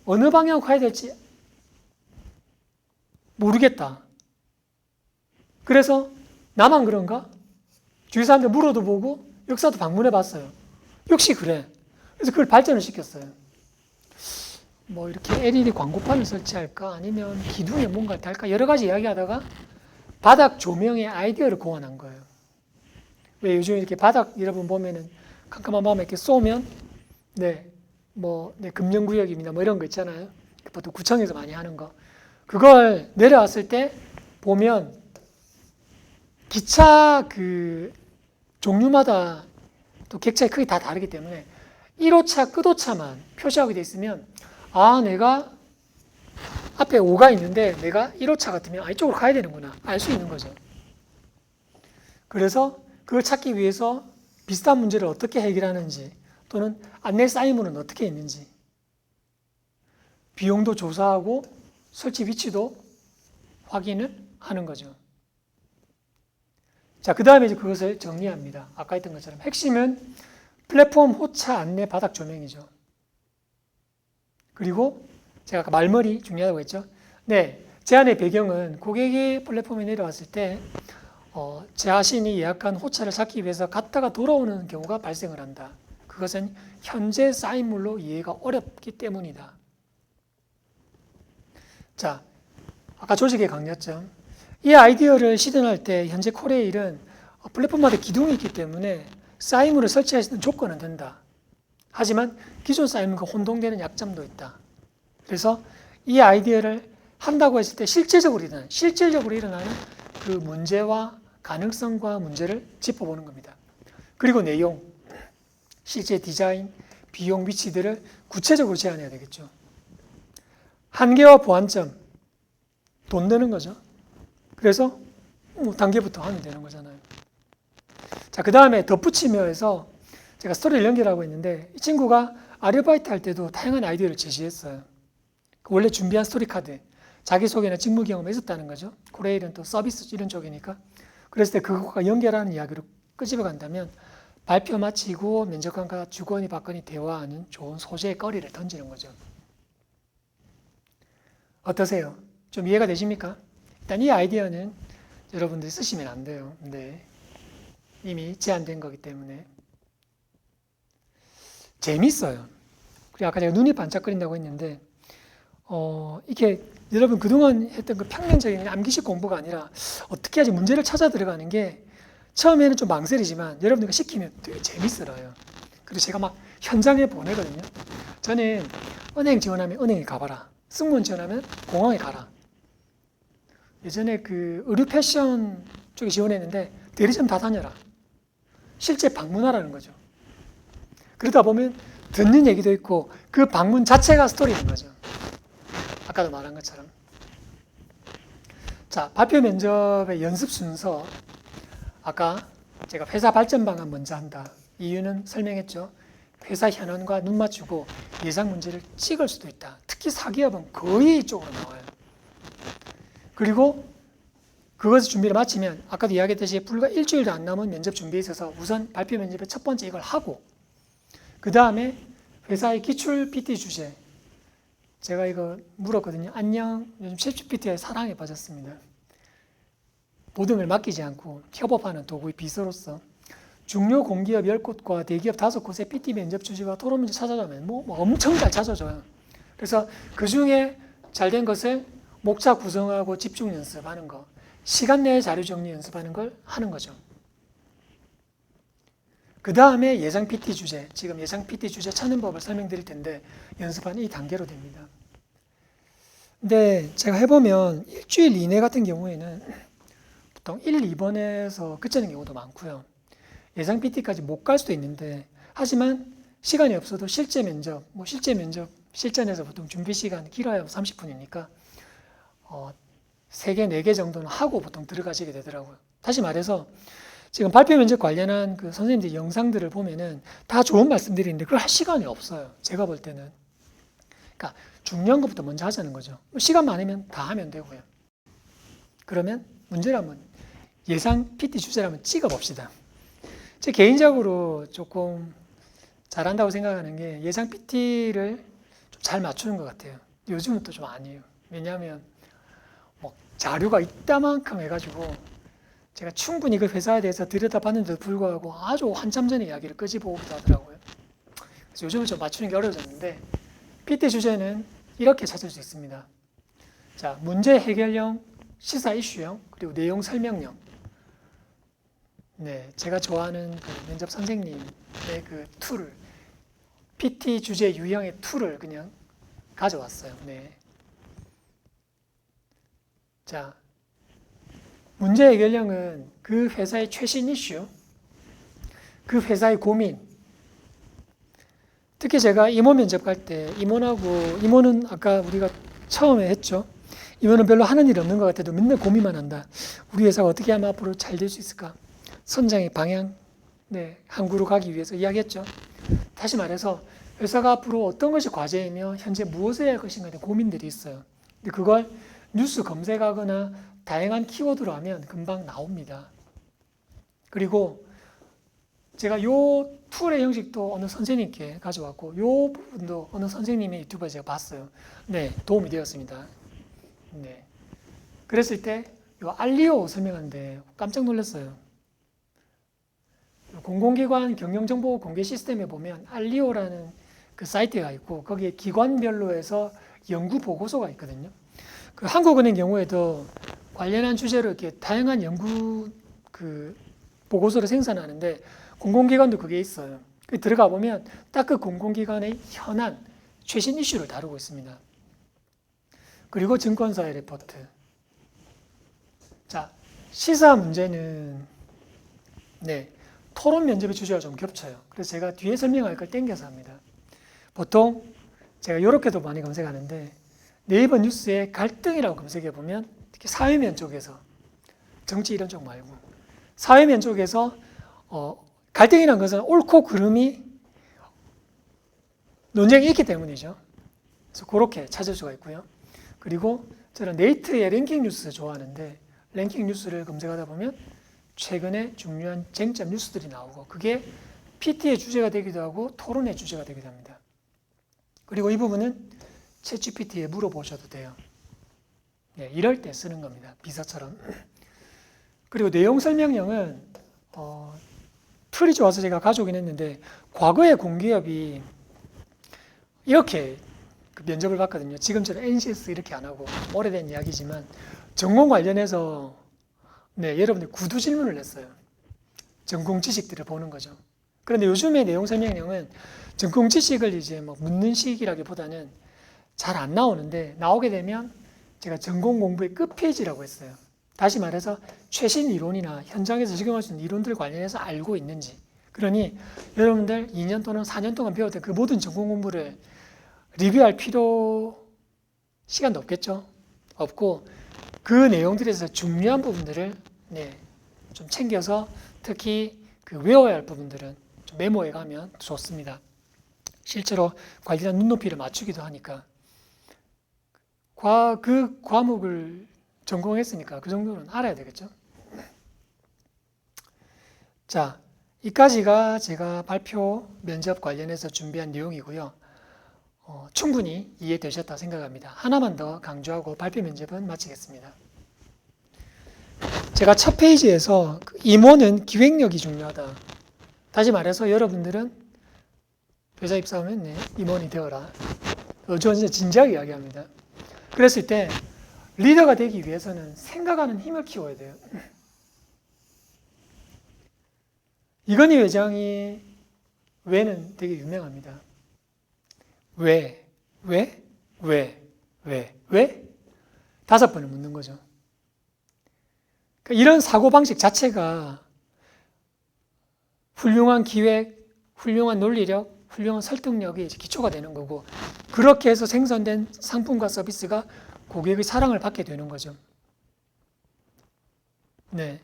어느 방향으로 가야 될지 모르겠다. 그래서 나만 그런가? 주위 사람들 물어도 보고 역사도 방문해 봤어요. 역시 그래. 그래서 그걸 발전을 시켰어요. 뭐 이렇게 LED 광고판을 설치할까? 아니면 기둥에 뭔가 달까? 여러 가지 이야기하다가 바닥 조명의 아이디어를 고안한 거예요. 왜 요즘 이렇게 바닥 여러분 보면은 캄캄한 밤에 이렇게 쏘면 금연구역입니다. 뭐 이런 거 있잖아요. 보통 구청에서 많이 하는 거. 그걸 내려왔을 때 보면 기차 그 종류마다 또 객차의 크기 다 다르기 때문에 1호차 끝호차만 표시하게 돼 있으면 내가 앞에 5가 있는데 내가 1호차 같으면 이쪽으로 가야 되는구나 알 수 있는 거죠. 그래서 그걸 찾기 위해서 비슷한 문제를 어떻게 해결하는지 또는 안내 사인문은 어떻게 있는지 비용도 조사하고 설치 위치도 확인을 하는 거죠. 자, 그 다음에 이제 그것을 정리합니다. 아까 했던 것처럼 핵심은 플랫폼 호차 안내 바닥 조명이죠. 그리고 제가 아까 말머리 중요하다고 했죠. 제안의 배경은 고객이 플랫폼에 내려왔을 때 자신이 예약한 호차를 찾기 위해서 갔다가 돌아오는 경우가 발생을 한다. 그것은 현재 사인물로 이해가 어렵기 때문이다. 자, 아까 조직의 강약점. 이 아이디어를 실현할 때 현재 코레일은 플랫폼마다 기둥이 있기 때문에 사인물을 설치할 수 있는 조건은 된다. 하지만 기존 사인물과 혼동되는 약점도 있다. 그래서 이 아이디어를 한다고 했을 때 실질적으로 일어나는 그 문제와 가능성과 문제를 짚어보는 겁니다. 그리고 내용, 실제 디자인, 비용 위치들을 구체적으로 제안해야 되겠죠. 한계와 보완점, 돈 드는 거죠. 그래서 단계부터 하면 되는 거잖아요. 자, 그 다음에 덧붙이며에서 제가 스토리를 연결하고 있는데 이 친구가 아르바이트 할 때도 다양한 아이디어를 제시했어요. 원래 준비한 스토리 카드, 자기소개나 직무 경험이 있었다는 거죠. 코레일은 또 서비스 이런 쪽이니까. 그랬을 때 그것과 연결하는 이야기로 끄집어 간다면 발표 마치고 면접관과 주거니 받거니 대화하는 좋은 소재의 거리를 던지는 거죠. 어떠세요? 좀 이해가 되십니까? 일단 이 아이디어는 여러분들이 쓰시면 안 돼요. 이미 제한된 거기 때문에. 재밌어요. 그리고 아까 제가 눈이 반짝거린다고 했는데 이게 여러분 그동안 했던 그 평면적인 암기식 공부가 아니라 어떻게 하지 문제를 찾아 들어가는 게 처음에는 좀 망설이지만 여러분들과 시키면 되게 재밌어요. 그리고 제가 막 현장에 보내거든요. 저는 은행 지원하면 은행에 가봐라. 승무원 지원하면 공항에 가라. 예전에 그 의류 패션 쪽에 지원했는데 대리점 다 다녀라. 실제 방문하라는 거죠. 그러다 보면 듣는 얘기도 있고 그 방문 자체가 스토리인 거죠. 아까도 말한 것처럼. 자, 발표 면접의 연습 순서. 아까 제가 회사 발전 방안 먼저 한다. 이유는 설명했죠. 회사 현황과 눈 맞추고 예상 문제를 찍을 수도 있다. 특히 사기업은 거의 이쪽으로 나와요. 그리고 그것을 준비를 마치면 아까도 이야기했듯이 불과 일주일도 안 남은 면접 준비에 있어서 우선 발표 면접의 첫 번째 이걸 하고 그 다음에 회사의 기출 PT 주제. 제가 이거 물었거든요. 안녕, 요즘 챗GPT의 사랑에 빠졌습니다. 모든 걸 맡기지 않고 협업하는 도구의 비서로서 중요 공기업 10곳과 대기업 5곳의 PT 면접 주제와 토론 문제 찾아주면 뭐 엄청 잘 찾아줘요. 그래서 그 중에 잘된 것을 목차 구성하고 집중 연습하는 거, 시간 내에 자료 정리 연습하는 걸 하는 거죠. 그 다음에 예상 PT 주제, 지금 예상 PT 주제 찾는 법을 설명드릴 텐데 연습하는 이 단계로 됩니다. 근데 제가 해보면 일주일 이내 같은 경우에는 보통 1, 2번에서 그치는 경우도 많고요. 예상 PT까지 못 갈 수도 있는데 하지만 시간이 없어도 실제 면접, 실전에서 보통 준비 시간 길어야 30분이니까 3개, 4개 정도는 하고 보통 들어가시게 되더라고요. 다시 말해서 지금 발표 면접 관련한 그 선생님들 영상들을 보면은 다 좋은 말씀들인데 그걸 할 시간이 없어요. 제가 볼 때는. 그러니까 중요한 것부터 먼저 하자는 거죠. 시간 많으면 다 하면 되고요. 그러면 문제를 한번 예상 PT 주제를 한번 찍어봅시다. 제 개인적으로 조금 잘한다고 생각하는 게 예상 PT를 좀 잘 맞추는 것 같아요. 요즘은 또 좀 아니에요. 왜냐하면 뭐 자료가 이따만큼 해가지고 제가 충분히 그 회사에 대해서 들여다봤는데도 불구하고 아주 한참 전에 이야기를 끄집어오기도 하더라고요. 그래서 요즘은 좀 맞추는 게 어려워졌는데 PT 주제는 이렇게 찾을 수 있습니다. 자, 문제 해결형, 시사 이슈형, 그리고 내용 설명형. 네, 제가 좋아하는 그 면접 선생님의 그 툴을 PT 주제 유형의 툴을 그냥 가져왔어요. 네. 자, 문제 해결형은 그 회사의 최신 이슈, 그 회사의 고민. 특히 제가 임원 면접 갈 때 임원은 아까 우리가 처음에 했죠. 임원은 별로 하는 일이 없는 것 같아도 맨날 고민만 한다. 우리 회사가 어떻게 하면 앞으로 잘 될 수 있을까? 선장의 방향, 항구로 가기 위해서 이야기했죠. 다시 말해서 회사가 앞으로 어떤 것이 과제이며 현재 무엇을 해야 할 것인가에 대한 고민들이 있어요. 근데 그걸 뉴스 검색하거나 다양한 키워드로 하면 금방 나옵니다. 그리고 제가 요 툴의 형식도 어느 선생님께 가져왔고 요 부분도 어느 선생님의 유튜브에 제가 봤어요. 네, 도움이 되었습니다. 네. 그랬을 때 요 알리오 설명하는데 깜짝 놀랐어요. 공공기관 경영정보 공개 시스템에 보면 알리오라는 그 사이트가 있고 거기에 기관별로 해서 연구 보고서가 있거든요. 그 한국은행 경우에도 관련한 주제로 이렇게 다양한 연구 그 보고서를 생산하는데 공공기관도 그게 있어요. 들어가 보면 딱 그 공공기관의 현안, 최신 이슈를 다루고 있습니다. 그리고 증권사의 레포트. 자, 시사 문제는 토론 면접의 주제가 좀 겹쳐요. 그래서 제가 뒤에 설명할 걸 땡겨서 합니다. 보통 제가 이렇게도 많이 검색하는데 네이버 뉴스에 갈등이라고 검색해 보면 특히 사회면 쪽에서 정치 이런 쪽 말고 사회면 쪽에서 갈등이라는 것은 옳고 그름이 논쟁이 있기 때문이죠. 그래서 그렇게 찾을 수가 있고요. 그리고 저는 네이트의 랭킹 뉴스 좋아하는데 랭킹 뉴스를 검색하다 보면 최근에 중요한 쟁점 뉴스들이 나오고 그게 PT의 주제가 되기도 하고 토론의 주제가 되기도 합니다. 그리고 이 부분은 챗GPT에 물어보셔도 돼요. 네, 이럴 때 쓰는 겁니다. 비서처럼. 그리고 내용 설명형은 툴이 좋아서 제가 가져오긴 했는데 과거의 공기업이 이렇게 그 면접을 봤거든요. 지금처럼 NCS 이렇게 안 하고 오래된 이야기지만 전공 관련해서 네, 여러분들 구두 질문을 냈어요. 전공 지식들을 보는 거죠. 그런데 요즘의 내용 설명형은 전공 지식을 이제 뭐 묻는 식이라기보다는 잘 안 나오는데 나오게 되면 제가 전공 공부의 끝 페이지라고 했어요. 다시 말해서 최신 이론이나 현장에서 적용할 수 있는 이론들 관련해서 알고 있는지. 그러니 여러분들 2년 또는 4년 동안 배웠던 그 모든 전공 공부를 리뷰할 시간도 없겠죠. 없고 그 내용들에서 중요한 부분들을 네, 좀 챙겨서 특히 그 외워야 할 부분들은 좀 메모해 가면 좋습니다. 실제로 관련한 눈높이를 맞추기도 하니까 그 과목을 전공했으니까 그 정도는 알아야 되겠죠. 자, 이까지가 제가 발표 면접 관련해서 준비한 내용이고요. 충분히 이해되셨다 생각합니다. 하나만 더 강조하고 발표 면접은 마치겠습니다. 제가 첫 페이지에서 임원은 기획력이 중요하다. 다시 말해서 여러분들은 회사 입사하면 네, 임원이 되어라. 저는 진짜 진지하게 이야기합니다. 그랬을 때 리더가 되기 위해서는 생각하는 힘을 키워야 돼요. 이건희 회장이 왜는 되게 유명합니다. 왜? 5번을 묻는 거죠. 그러니까 이런 사고방식 자체가 훌륭한 기획, 훌륭한 논리력, 훌륭한 설득력이 기초가 되는 거고 그렇게 해서 생산된 상품과 서비스가 고객의 사랑을 받게 되는 거죠. 네.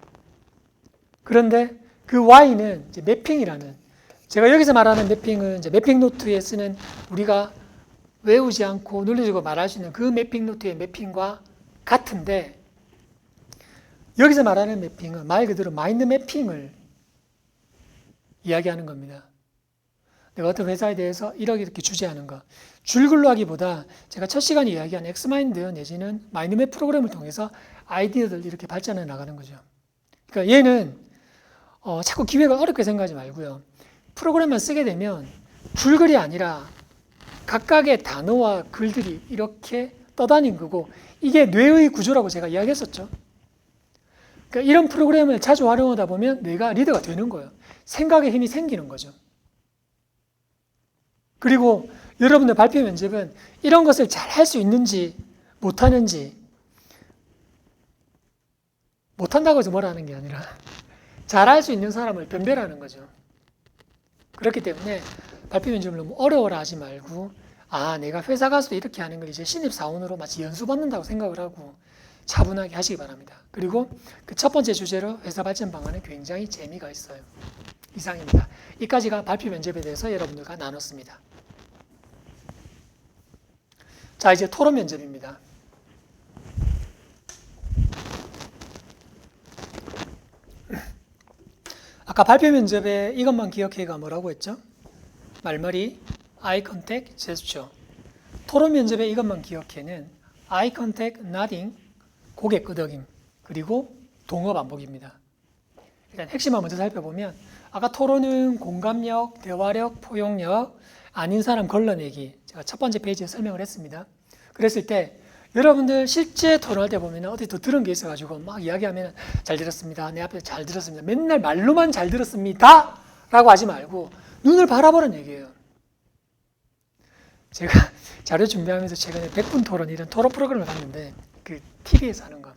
그런데 그 Y는 이제 매핑이라는 제가 여기서 말하는 매핑은 이제 매핑 노트에 쓰는 우리가 외우지 않고 논리적으로 말할 수 있는 그 매핑 노트의 매핑과 같은데 여기서 말하는 매핑은 말 그대로 마인드 매핑을 이야기하는 겁니다. 내가 어떤 회사에 대해서 이렇게 주제하는 거. 줄글로 하기보다 제가 첫 시간에 이야기한 엑스마인드 내지는 마인드맵 프로그램을 통해서 아이디어들 이렇게 발전해 나가는 거죠. 그러니까 얘는 자꾸 기획을 어렵게 생각하지 말고요. 프로그램만 쓰게 되면 줄글이 아니라 각각의 단어와 글들이 이렇게 떠다닌 거고 이게 뇌의 구조라고 제가 이야기했었죠. 그러니까 이런 프로그램을 자주 활용하다 보면 뇌가 리더가 되는 거예요. 생각의 힘이 생기는 거죠. 그리고 여러분들 발표 면접은 이런 것을 잘 할 수 있는지 못하는지 못한다고 해서 뭐라 하는 게 아니라 잘 할 수 있는 사람을 변별하는 거죠. 그렇기 때문에 발표 면접을 너무 어려워라 하지 말고 내가 회사 가서도 이렇게 하는 걸 이제 신입사원으로 마치 연수받는다고 생각을 하고 차분하게 하시기 바랍니다. 그리고 그 첫 번째 주제로 회사 발전 방안은 굉장히 재미가 있어요. 이상입니다. 이까지가 발표 면접에 대해서 여러분들과 나눴습니다. 자, 이제 토론 면접입니다. 아까 발표 면접에 이것만 기억해가 뭐라고 했죠? 말머리, eye contact, gesture. 토론 면접에 이것만 기억해는 eye contact, nodding, 고개 끄덕임, 그리고 동어 반복입니다. 일단 핵심만 먼저 살펴보면 아까 토론은 공감력, 대화력, 포용력, 아닌 사람 걸러내기 제가 첫 번째 페이지에 설명을 했습니다. 그랬을 때 여러분들 실제 토론할 때 보면 어디 더 들은 게 있어가지고 막 이야기하면 잘 들었습니다. 내 앞에 잘 들었습니다. 맨날 말로만 잘 들었습니다. 라고 하지 말고 눈을 바라보는 얘기예요. 제가 자료 준비하면서 최근에 100분 토론 이런 토론 프로그램을 봤는데 그 TV에서 하는 거.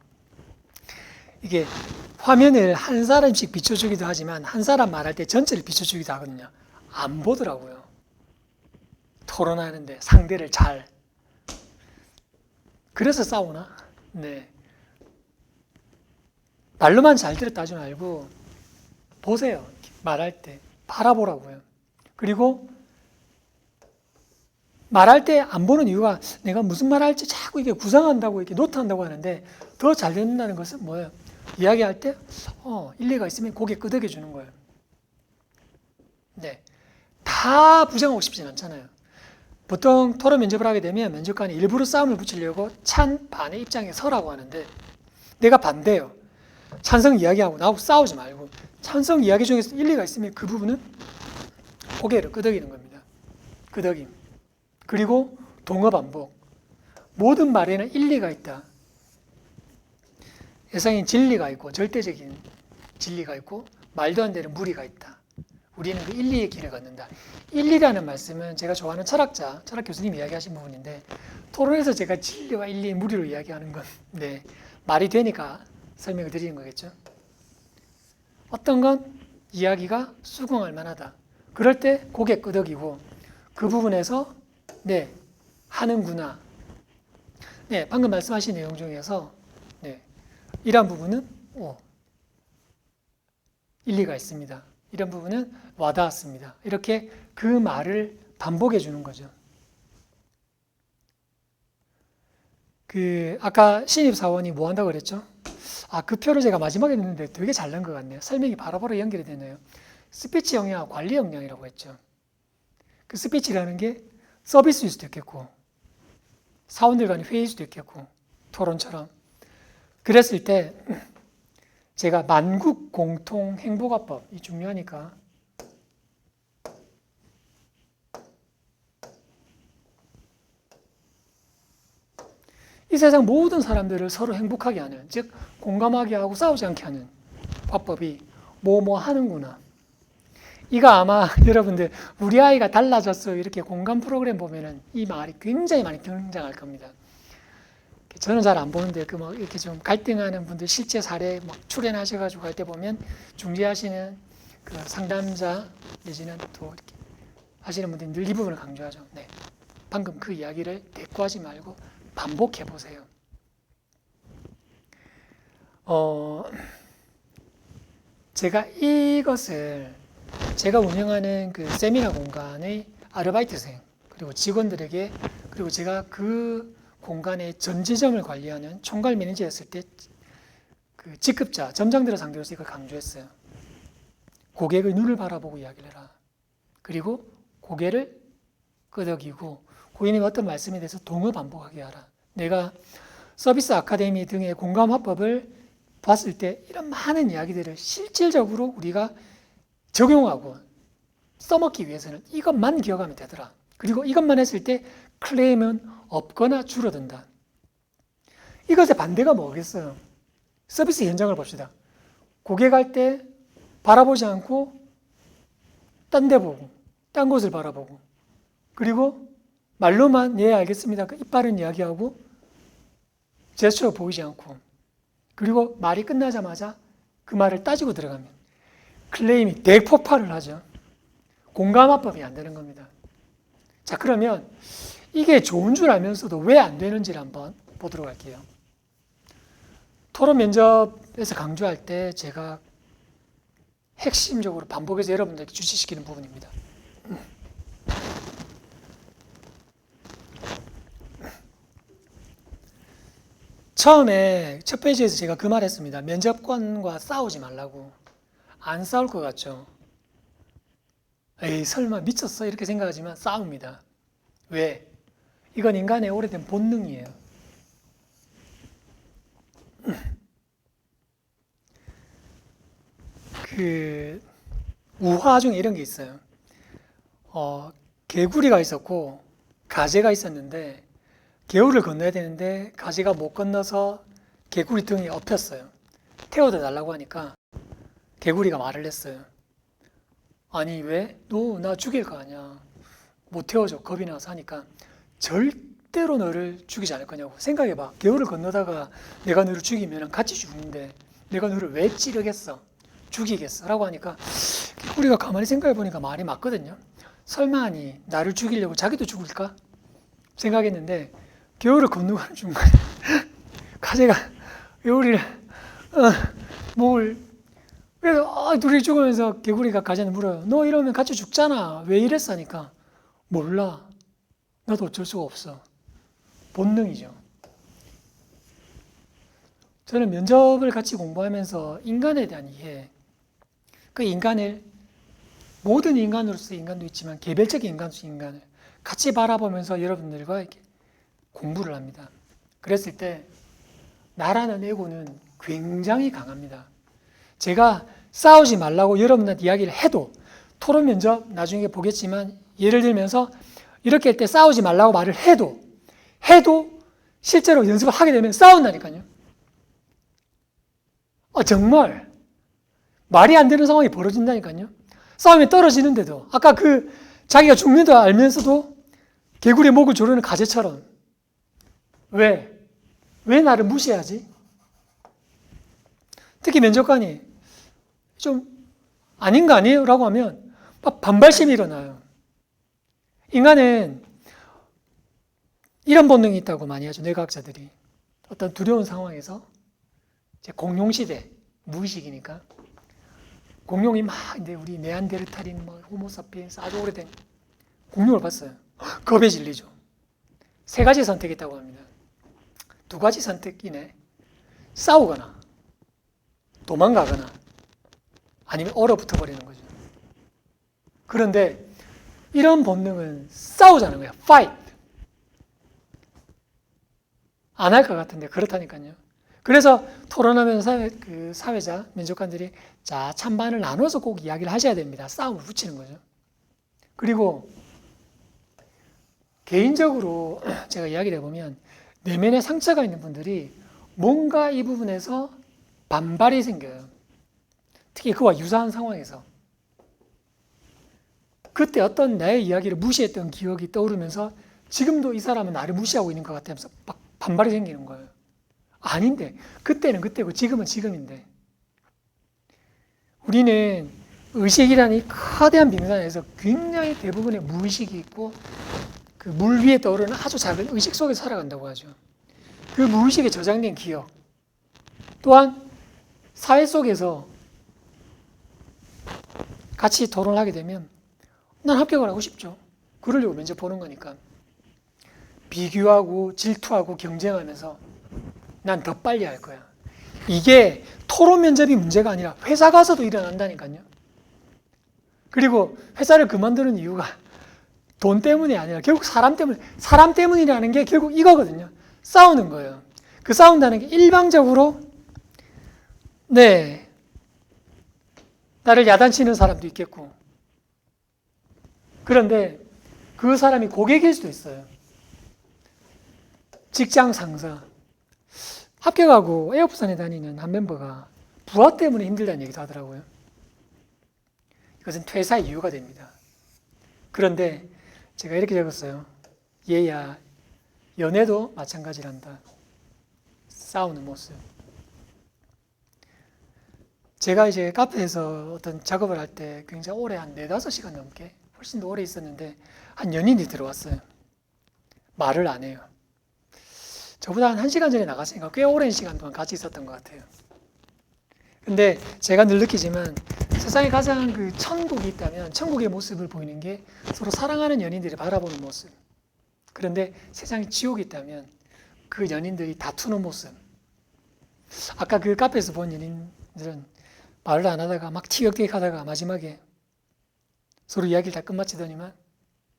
이게 화면을 한 사람씩 비춰주기도 하지만 한 사람 말할 때 전체를 비춰주기도 하거든요. 안 보더라고요. 토론하는데 상대를 잘. 그래서 싸우나? 네. 말로만 잘 들었다 하지 말고 보세요. 말할 때 바라보라고요. 그리고 말할 때 안 보는 이유가 내가 무슨 말 할지 자꾸 이게 구상한다고 이렇게 노트한다고 하는데 더 잘 듣는다는 것은 뭐예요? 이야기할 때 일리가 있으면 고개 끄덕여 주는 거예요. 네. 다 부정하고 싶진 않잖아요. 보통 토론 면접을 하게 되면 면접관이 일부러 싸움을 붙이려고 찬반의 입장에 서라고 하는데 내가 반대예요. 찬성 이야기하고 나하고 싸우지 말고 찬성 이야기 중에서 일리가 있으면 그 부분은 고개를 끄덕이는 겁니다. 끄덕임. 그리고 동어 반복. 모든 말에는 일리가 있다. 세상엔 진리가 있고 절대적인 진리가 있고 말도 안 되는 무리가 있다. 우리는 그 인리의 길을 걷는다. 인리라는 말씀은 제가 좋아하는 철학 교수님이 이야기하신 부분인데 토론에서 제가 진리와 인리의 무리로 이야기하는 건데 말이 되니까 설명을 드리는 거겠죠. 어떤 건 이야기가 수긍할 만하다. 그럴 때 고개 끄덕이고 그 부분에서 네, 하는구나. 네, 방금 말씀하신 내용 중에서 네, 이런 부분은 일리가 있습니다. 이런 부분은 와닿았습니다. 이렇게 그 말을 반복해 주는 거죠. 아까 신입사원이 뭐 한다고 그랬죠? 그 표를 제가 마지막에 넣는데 되게 잘 넣은 것 같네요. 설명이 바로바로 연결이 되네요. 스피치 역량, 관리 역량이라고 했죠. 그 스피치라는 게 서비스일 수도 있겠고, 사원들 간의 회의일 수도 있겠고, 토론처럼. 그랬을 때, 제가 만국 공통 행복화법이 중요하니까, 이 세상 모든 사람들을 서로 행복하게 하는, 즉 공감하게 하고 싸우지 않게 하는 화법이 뭐 하는구나. 이거 아마 여러분들 우리 아이가 달라졌어요 이렇게 공감 프로그램 보면은 이 말이 굉장히 많이 등장할 겁니다. 저는 잘 안 보는데 이렇게 좀 갈등하는 분들 실제 사례 출연하셔가지고 할 때 보면 중재하시는 그 상담자 내지는 또 이렇게 하시는 분들이 늘 이 부분을 강조하죠. 네, 방금 그 이야기를 대꾸하지 말고 반복해 보세요. 제가 이것을 제가 운영하는 그 세미나 공간의 아르바이트생 그리고 직원들에게 그리고 제가 그 공간의 전 지점을 관리하는 총괄 매니저였을 때 그 직급자 점장들을 상대로서 이걸 강조했어요. 고객의 눈을 바라보고 이야기를 해라. 그리고 고개를 끄덕이고 고객님이 어떤 말씀에 대해서 동어 반복하게 하라. 내가 서비스 아카데미 등의 공감 화법을 봤을 때 이런 많은 이야기들을 실질적으로 우리가 적용하고 써먹기 위해서는 이것만 기억하면 되더라. 그리고 이것만 했을 때 클레임은 없거나 줄어든다. 이것의 반대가 뭐겠어요? 서비스 현장을 봅시다. 고객 갈 때 바라보지 않고 딴 데 보고 딴 곳을 바라보고 그리고 말로만 예 알겠습니다. 입 바른 이야기하고 제스처가 보이지 않고 그리고 말이 끝나자마자 그 말을 따지고 들어가면 클레임이 대폭발을 하죠. 공감화법이 안 되는 겁니다. 자, 그러면 이게 좋은 줄 알면서도 왜 안 되는지를 한번 보도록 할게요. 토론 면접에서 강조할 때 제가 핵심적으로 반복해서 여러분들에게 주시시키는 부분입니다. 처음에 첫 페이지에서 제가 그 말 했습니다. 면접관과 싸우지 말라고. 안 싸울 것 같죠? 에이, 설마 미쳤어? 이렇게 생각하지만 싸웁니다. 왜? 이건 인간의 오래된 본능이에요. 우화 중에 이런 게 있어요. 개구리가 있었고 가재가 있었는데 개울을 건너야 되는데 가재가 못 건너서 개구리 등에 엎였어요. 태워다 달라고 하니까 개구리가 말을 했어요. 아니 왜? 너 나 죽일 거 아니야. 못 태워줘. 겁이 나서 하니까 절대로 너를 죽이지 않을 거냐고. 생각해봐. 개울을 건너다가 내가 너를 죽이면 같이 죽는데 내가 너를 왜 찌르겠어? 죽이겠어? 라고 하니까 개구리가 가만히 생각해보니까 말이 맞거든요. 설마 아니 나를 죽이려고 자기도 죽을까? 생각했는데 개울을 건너가는 중간에 가재가 개구리를 목을 그래서 둘이 죽으면서 개구리가 가재는 물어요. 너 이러면 같이 죽잖아. 왜 이랬어? 하니까 몰라. 나도 어쩔 수가 없어. 본능이죠. 저는 면접을 같이 공부하면서 인간에 대한 이해, 그 인간을 모든 인간으로서의 인간도 있지만 개별적인 인간으로서의 인간을 같이 바라보면서 여러분들과 이렇게 공부를 합니다. 그랬을 때 나라는 에고는 굉장히 강합니다. 제가 싸우지 말라고 여러분한테 이야기를 해도 토론 면접 나중에 보겠지만 예를 들면서 이렇게 할 때 싸우지 말라고 말을 해도 실제로 연습을 하게 되면 싸운다니까요. 정말 말이 안 되는 상황이 벌어진다니까요. 싸움이 떨어지는데도 아까 그 자기가 죽는다 알면서도 개구리의 목을 조르는 가재처럼 왜 나를 무시하지? 특히 면접관이 좀 아닌 거 아니에요? 라고 하면 막 반발심이 일어나요. 인간은 이런 본능이 있다고 많이 하죠. 뇌과학자들이. 어떤 두려운 상황에서 이제 공룡시대, 무의식이니까 공룡이 막 이제 우리 네안데르탈인, 뭐 호모사피엔스 아주 오래된 공룡을 봤어요. 겁에 질리죠. 3가지 선택이 있다고 합니다. 2가지 선택이네. 싸우거나 도망가거나 아니면 얼어붙어 버리는 거죠. 그런데 이런 본능은 싸우자는 거예요. fight. 안 할 것 같은데 그렇다니까요. 그래서 토론하면서 사회자, 면접관들이 자, 찬반을 나눠서 꼭 이야기를 하셔야 됩니다. 싸움을 붙이는 거죠. 그리고 개인적으로 제가 이야기를 해보면 내면에 상처가 있는 분들이 뭔가 이 부분에서 반발이 생겨요. 특히 그와 유사한 상황에서. 그때 어떤 나의 이야기를 무시했던 기억이 떠오르면서 지금도 이 사람은 나를 무시하고 있는 것 같아서 막 반발이 생기는 거예요. 아닌데 그때는 그때고 지금은 지금인데 우리는 의식이라는 이 거대한 빙산에서 굉장히 대부분의 무의식이 있고 그 물 위에 떠오르는 아주 작은 의식 속에서 살아간다고 하죠. 그 무의식에 저장된 기억 또한 사회 속에서 같이 토론을 하게 되면 난 합격을 하고 싶죠. 그러려고 면접 보는 거니까. 비교하고 질투하고 경쟁하면서 난 더 빨리 할 거야. 이게 토론 면접이 문제가 아니라 회사 가서도 일어난다니까요. 그리고 회사를 그만두는 이유가 돈 때문이 아니라 결국 사람 때문이라는 게 결국 이거거든요. 싸우는 거예요. 그 싸운다는 게 일방적으로 나를 야단치는 사람도 있겠고 그런데 그 사람이 고객일 수도 있어요. 직장 상사. 합격하고 에어부산에 다니는 한 멤버가 부하 때문에 힘들다는 얘기도 하더라고요. 이것은 퇴사의 이유가 됩니다. 그런데 제가 이렇게 적었어요. 얘야, 연애도 마찬가지란다. 싸우는 모습. 제가 이제 카페에서 어떤 작업을 할 때 굉장히 오래 한 4-5시간 넘게 훨씬 더 오래 있었는데 한 연인이 들어왔어요. 말을 안 해요. 저보다 한 1시간 전에 나갔으니까 꽤 오랜 시간 동안 같이 있었던 것 같아요. 근데 제가 늘 느끼지만 세상에 가장 그 천국이 있다면 천국의 모습을 보이는 게 서로 사랑하는 연인들이 바라보는 모습. 그런데 세상에 지옥이 있다면 그 연인들이 다투는 모습. 아까 그 카페에서 본 연인들은 말을 안 하다가 막 티격태격 하다가 마지막에 서로 이야기를 다 끝마치더니만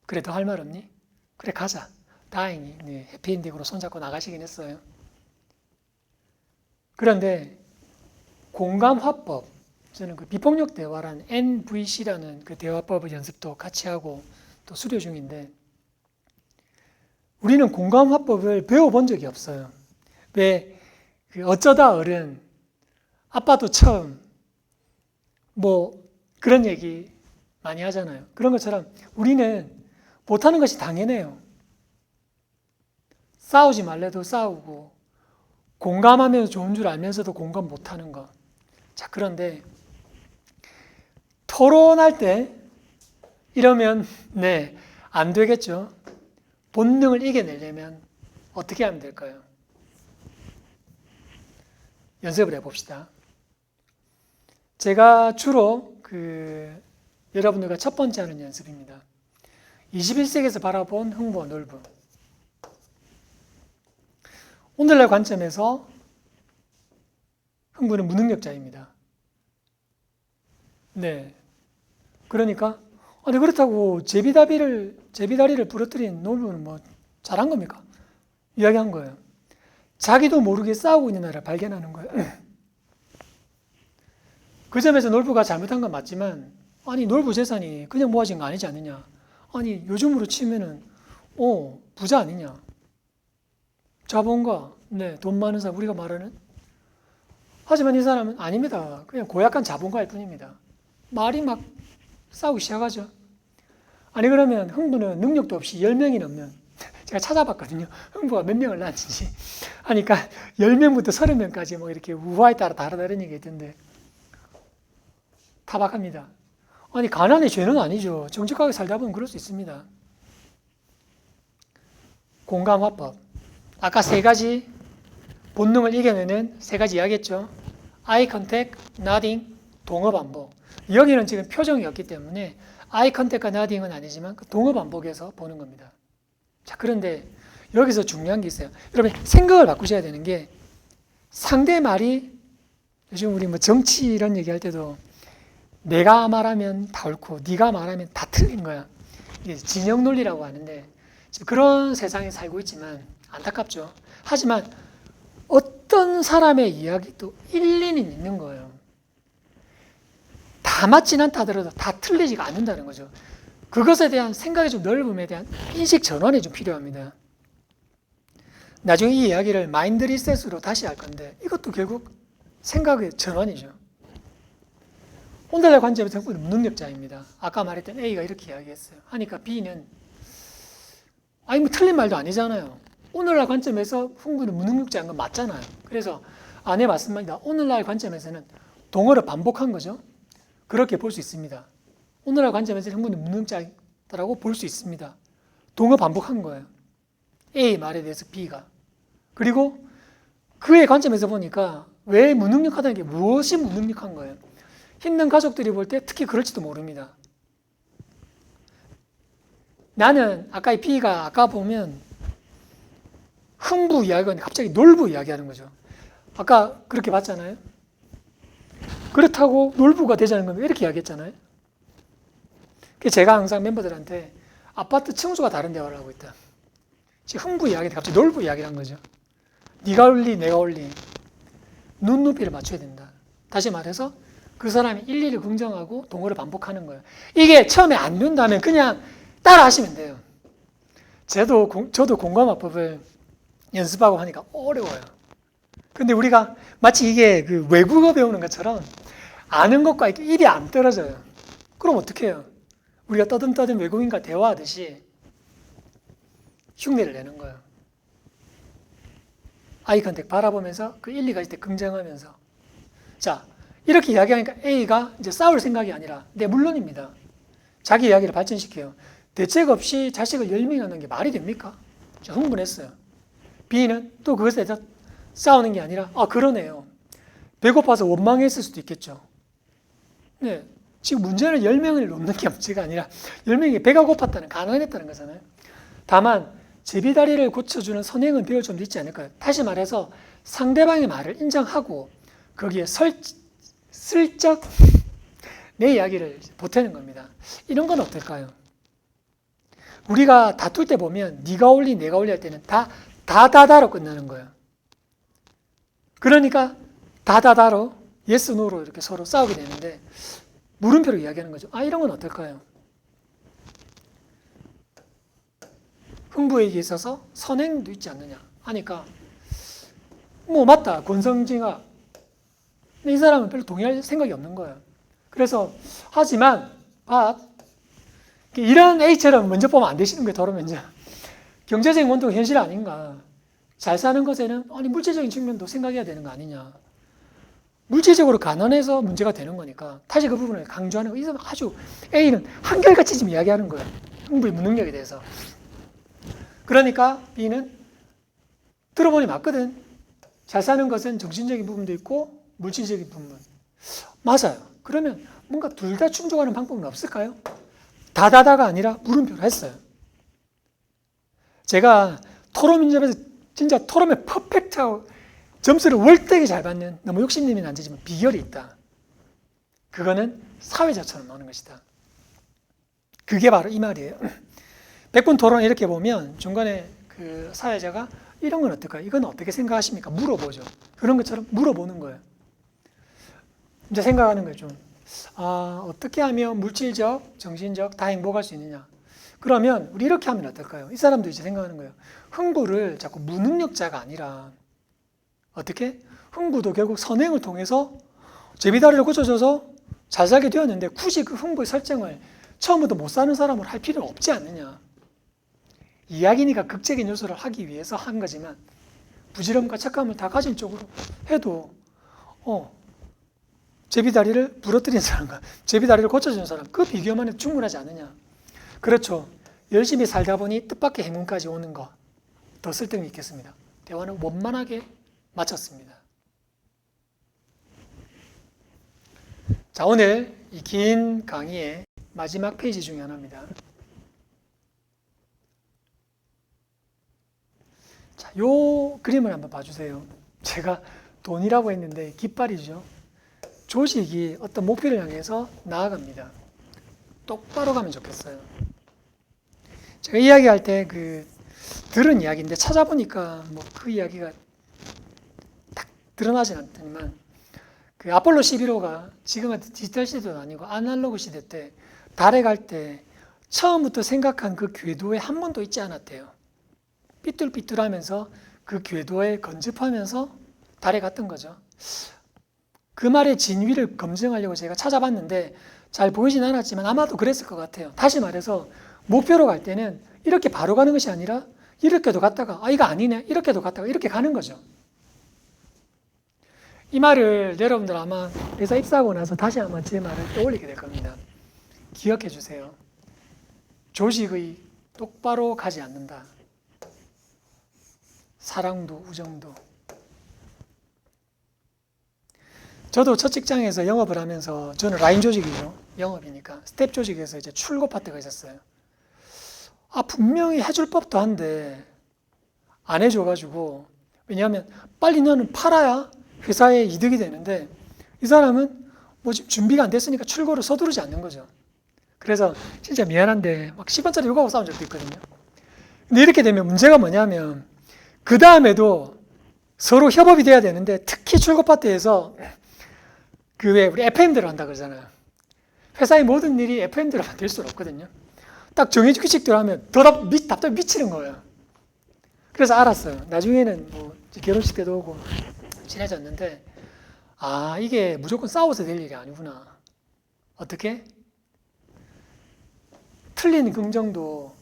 그래 더 할 말 없니? 그래 가자. 다행히 해피엔딩으로 손잡고 나가시긴 했어요. 그런데 공감화법, 저는 그 비폭력 대화란 NVC라는 그 대화법 연습도 같이 하고 또 수료 중인데 우리는 공감화법을 배워본 적이 없어요. 왜 어쩌다 어른, 아빠도 처음 뭐 그런 얘기 많이 하잖아요. 그런 것처럼 우리는 못하는 것이 당연해요. 싸우지 말래도 싸우고 공감하면 좋은 줄 알면서도 공감 못하는 것. 자, 그런데 토론할 때 이러면 안 되겠죠. 본능을 이겨내려면 어떻게 하면 될까요? 연습을 해봅시다. 제가 주로 여러분들과 첫 번째 하는 연습입니다. 21세기에서 바라본 흥부와 놀부. 오늘날 관점에서 흥부는 무능력자입니다. 그러니까 그렇다고 제비다리를 부러뜨린 놀부는 뭐 잘한 겁니까? 이야기한 거예요. 자기도 모르게 싸우고 있는 나라를 발견하는 거예요. 그 점에서 놀부가 잘못한 건 맞지만 놀부 재산이 그냥 모아진 거 아니지 않느냐. 요즘으로 치면은 부자 아니냐. 자본가, 네, 돈 많은 사람, 우리가 말하는. 하지만 이 사람은 아닙니다. 그냥 고약한 자본가일 뿐입니다. 말이 막 싸우기 시작하죠. 아니, 그러면 흥부는 능력도 없이 10명이 넘는, 제가 찾아봤거든요. 흥부가 몇 명을 낳았는지. 하니까 10명부터 30명까지 뭐 이렇게 우화에 따라 다르다는 얘기가 있던데, 타박합니다. 아니, 가난이 죄는 아니죠. 정직하게 살다 보면 그럴 수 있습니다. 공감화법. 아까 세 가지 본능을 이겨내는 세 가지 이야기했죠. 아이 컨택, nodding, 동어 반복. 여기는 지금 표정이었기 때문에 아이 컨택과 nodding은 아니지만 그 동어 반복에서 보는 겁니다. 자, 그런데 여기서 중요한 게 있어요. 여러분, 생각을 바꾸셔야 되는 게, 상대 말이, 요즘 우리 뭐 정치 이런 얘기할 때도 내가 말하면 다 옳고 네가 말하면 다 틀린 거야. 이게 진영 논리라고 하는데, 지금 그런 세상에 살고 있지만 안타깝죠. 하지만 어떤 사람의 이야기도 일리는 있는 거예요. 다 맞진 않다 하더라도 다 틀리지가 않는다는 거죠. 그것에 대한 생각의 좀 넓음에 대한 인식 전환이 좀 필요합니다. 나중에 이 이야기를 마인드 리셋으로 다시 할 건데, 이것도 결국 생각의 전환이죠. 오늘날 관점에서 흥부는 무능력자입니다. 아까 말했던 A가 이렇게 이야기했어요. 하니까 B는, 아니 뭐 틀린 말도 아니잖아요. 오늘날 관점에서 흥부는 무능력자인 건 맞잖아요. 그래서 네, 맞습니다. 오늘날 관점에서는 동어를 반복한 거죠. 그렇게 볼 수 있습니다. 오늘날 관점에서 흥부는 무능력자라고 볼 수 있습니다. 동어 반복한 거예요. A 말에 대해서 B가. 그리고 그의 관점에서 보니까 왜 무능력하다는 게 무엇이 무능력한 거예요. 힘든 가족들이 볼 때 특히 그럴지도 모릅니다. 나는 아까 이 B가 아까 보면 흥부 이야기하는데 갑자기 놀부 이야기하는 거죠. 아까 그렇게 봤잖아요. 그렇다고 놀부가 되자는 건 왜 이렇게 이야기했잖아요. 제가 항상 멤버들한테 아파트 층수가 다른 대화를 하고 있다. 지금 흥부 이야기인데 갑자기 놀부 이야기를 한 거죠. 네가 올리 내가 올리 눈높이를 맞춰야 된다. 다시 말해서 그 사람이 일일이 긍정하고 동어를 반복하는 거예요. 이게 처음에 안 된다면 그냥 따라 하시면 돼요. 저도 공감화법을 연습하고 하니까 어려워요. 근데 우리가 마치 이게 그 외국어 배우는 것처럼 아는 것과 이렇게 입이 안 떨어져요. 그럼 어떻게 해요? 우리가 떠듬떠듬 외국인과 대화하듯이 흉내를 내는 거예요. 아이 컨택 바라보면서 그 일리 가질 때 긍정하면서. 자, 이렇게 이야기하니까 A가 이제 싸울 생각이 아니라, 네, 물론입니다. 자기 이야기를 발전시켜요. 대책 없이 자식을 10명이 낳는 게 말이 됩니까? 흥분했어요. B는 또 그것에 대해서 싸우는 게 아니라, 그러네요. 배고파서 원망했을 수도 있겠죠. 네, 지금 문제는 10명을 넘는 게 문제가 아니라 10명이 배가 고팠다는, 가난했다는 거잖아요. 다만 제비다리를 고쳐주는 선행은 배울 점도 있지 않을까요? 다시 말해서 상대방의 말을 인정하고 거기에 슬쩍 내 이야기를 보태는 겁니다. 이런 건 어떨까요? 우리가 다툴 때 보면 네가 올리 내가 올리 할 때는 다다다로 끝나는 거예요. 그러니까 다다다로 yes, no로 이렇게 서로 싸우게 되는데 물음표로 이야기하는 거죠. 이런 건 어떨까요? 흥부에게 있어서 선행도 있지 않느냐 하니까 뭐 맞다, 권성징악. 근데 이 사람은 별로 동의할 생각이 없는 거예요. 그래서 하지만 이런 A처럼 먼저 보면 안 되시는 거예요. 더러 먼저. 경제적인 원동은 현실 아닌가. 잘 사는 것에는 물질적인 측면도 생각해야 되는 거 아니냐. 물질적으로 가난해서 문제가 되는 거니까 다시 그 부분을 강조하는 거. 이 사람 아주 A는 한결같이 지금 이야기하는 거예요. 흥부의 무능력에 대해서. 그러니까 B는 들어보니 맞거든. 잘 사는 것은 정신적인 부분도 있고 물질적인 부분. 맞아요. 그러면 뭔가 둘 다 충족하는 방법은 없을까요? 다다다가 아니라 물음표로 했어요. 제가 토론 면접에서 진짜 토론에 퍼펙트하고 점수를 월등히 잘 받는, 너무 욕심내면 안 되지만 비결이 있다. 그거는 사회자처럼 나오는 것이다. 그게 바로 이 말이에요. 100분 토론 이렇게 보면 중간에 그 사회자가 이런 건 어떨까요? 이건 어떻게 생각하십니까? 물어보죠. 그런 것처럼 물어보는 거예요. 이제 생각하는 거예요. 좀 어떻게 하면 물질적, 정신적 다 행복할 수 있느냐. 그러면 우리 이렇게 하면 어떨까요? 이 사람도 이제 생각하는 거예요. 흥부를 자꾸 무능력자가 아니라 어떻게? 흥부도 결국 선행을 통해서 제비다리를 고쳐줘서 잘 살게 되었는데 굳이 그 흥부의 설정을 처음부터 못 사는 사람으로 할 필요는 없지 않느냐. 이야기니까 극적인 요소를 하기 위해서 한 거지만 부지런과 착함을 다 가진 쪽으로 해도 제비다리를 부러뜨린 사람과 제비다리를 고쳐주는 사람 그 비교만 해도 충분하지 않느냐. 그렇죠. 열심히 살다 보니 뜻밖의 행운까지 오는 거 더 쓸데가 있겠습니다. 대화는 원만하게 마쳤습니다. 자, 오늘 이 긴 강의의 마지막 페이지 중에 하나입니다. 자, 요 그림을 한번 봐주세요. 제가 돈이라고 했는데 깃발이죠. 조직이 어떤 목표를 향해서 나아갑니다. 똑바로 가면 좋겠어요. 제가 이야기할 때 들은 이야기인데 찾아보니까 뭐 그 이야기가 딱 드러나진 않더니만 그 아폴로 11호가 지금은 디지털 시대도 아니고 아날로그 시대 때 달에 갈 때 처음부터 생각한 그 궤도에 한 번도 있지 않았대요. 삐뚤삐뚤하면서 그 궤도에 건집하면서 달에 갔던 거죠. 그 말의 진위를 검증하려고 제가 찾아봤는데 잘 보이진 않았지만 아마도 그랬을 것 같아요. 다시 말해서 목표로 갈 때는 이렇게 바로 가는 것이 아니라 이렇게도 갔다가 이거 아니네 이렇게도 갔다가 이렇게 가는 거죠. 이 말을 여러분들 아마 회사 입사하고 나서 다시 한번 제 말을 떠올리게 될 겁니다. 기억해 주세요. 조직의 똑바로 가지 않는다. 사랑도 우정도. 저도 첫 직장에서 영업을 하면서 저는 라인 조직이죠. 영업이니까 스텝 조직에서 이제 출고 파트가 있었어요. 분명히 해줄 법도 한데 안 해줘가지고 왜냐하면 빨리 너는 팔아야 회사에 이득이 되는데 이 사람은 뭐 지금 준비가 안 됐으니까 출고를 서두르지 않는 거죠. 그래서 진짜 미안한데 막 10원짜리 요구하고 싸운 적도 있거든요. 근데 이렇게 되면 문제가 뭐냐면 그 다음에도 서로 협업이 돼야 되는데 특히 출고 파트에서 왜 우리 FM대로 한다 그러잖아요. 회사의 모든 일이 FM대로만 될 수는 없거든요. 딱 정해진 규칙대로 하면 더 답답히 미치는 거예요. 그래서 알았어요. 나중에는 뭐 결혼식 때도 오고 친해졌는데 이게 무조건 싸워서 될 일이 아니구나. 어떻게? 틀린 긍정도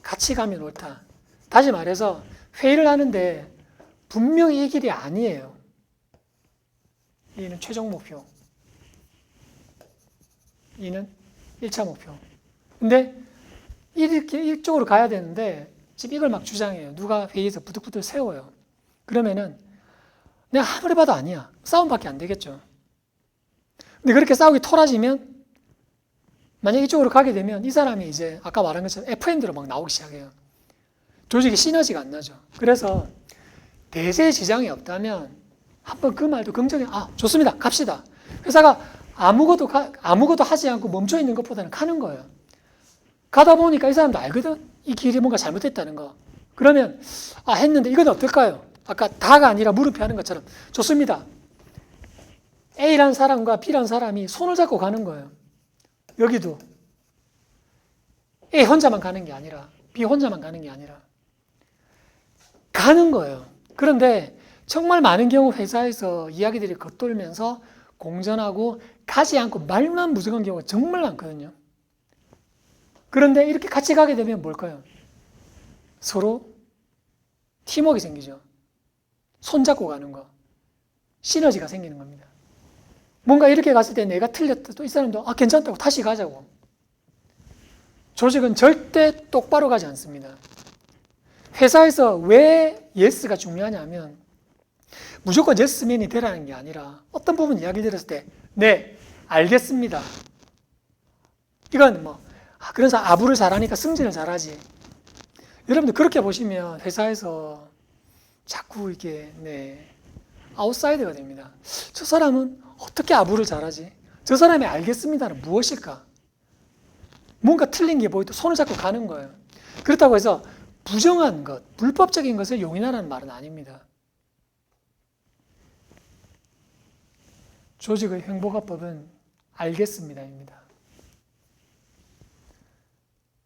같이 가면 옳다. 다시 말해서 회의를 하는데 분명히 이 길이 아니에요. 이는 최종 목표. 이는 1차 목표. 근데 이쪽으로 가야 되는데 지금 이걸 막 주장해요. 누가 회의에서 부득부득 세워요. 그러면은 내가 아무리 봐도 아니야. 싸움밖에 안 되겠죠. 근데 그렇게 싸우기 토라지면 만약 이쪽으로 가게 되면 이 사람이 이제 아까 말한 것처럼 FM대로 막 나오기 시작해요. 조직이 시너지가 안 나죠. 그래서 대세 지장이 없다면 한번 그 말도 긍정해. 좋습니다. 갑시다. 회사가 아무것도 하지 않고 멈춰 있는 것보다는 가는 거예요. 가다 보니까 이 사람도 알거든. 이 길이 뭔가 잘못됐다는 거. 그러면 했는데 이건 어떨까요? 아까 다가 아니라 물음표 하는 것처럼 좋습니다. A라는 사람과 B라는 사람이 손을 잡고 가는 거예요. 여기도 A 혼자만 가는 게 아니라 B 혼자만 가는 게 아니라 가는 거예요. 그런데 정말 많은 경우 회사에서 이야기들이 겉돌면서 공전하고 가지 않고 말만 무성한 경우가 정말 많거든요. 그런데 이렇게 같이 가게 되면 뭘까요? 서로 팀워크가 생기죠. 손잡고 가는 거. 시너지가 생기는 겁니다. 뭔가 이렇게 갔을 때 내가 틀렸다. 또 이 사람도 괜찮다고 다시 가자고. 조직은 절대 똑바로 가지 않습니다. 회사에서 왜 예스가 중요하냐면 무조건 예스맨이 되라는 게 아니라 어떤 부분 이야기 들었을 때 네, 알겠습니다. 이건 그래서 아부를 잘하니까 승진을 잘하지. 여러분들 그렇게 보시면 회사에서 자꾸 이게 아웃사이더가 됩니다. 저 사람은 어떻게 아부를 잘하지? 저 사람이 알겠습니다는 무엇일까? 뭔가 틀린 게 보이도 손을 잡고 가는 거예요. 그렇다고 해서 부정한 것, 불법적인 것을 용인하라는 말은 아닙니다. 조직의 행보가법은 알겠습니다입니다.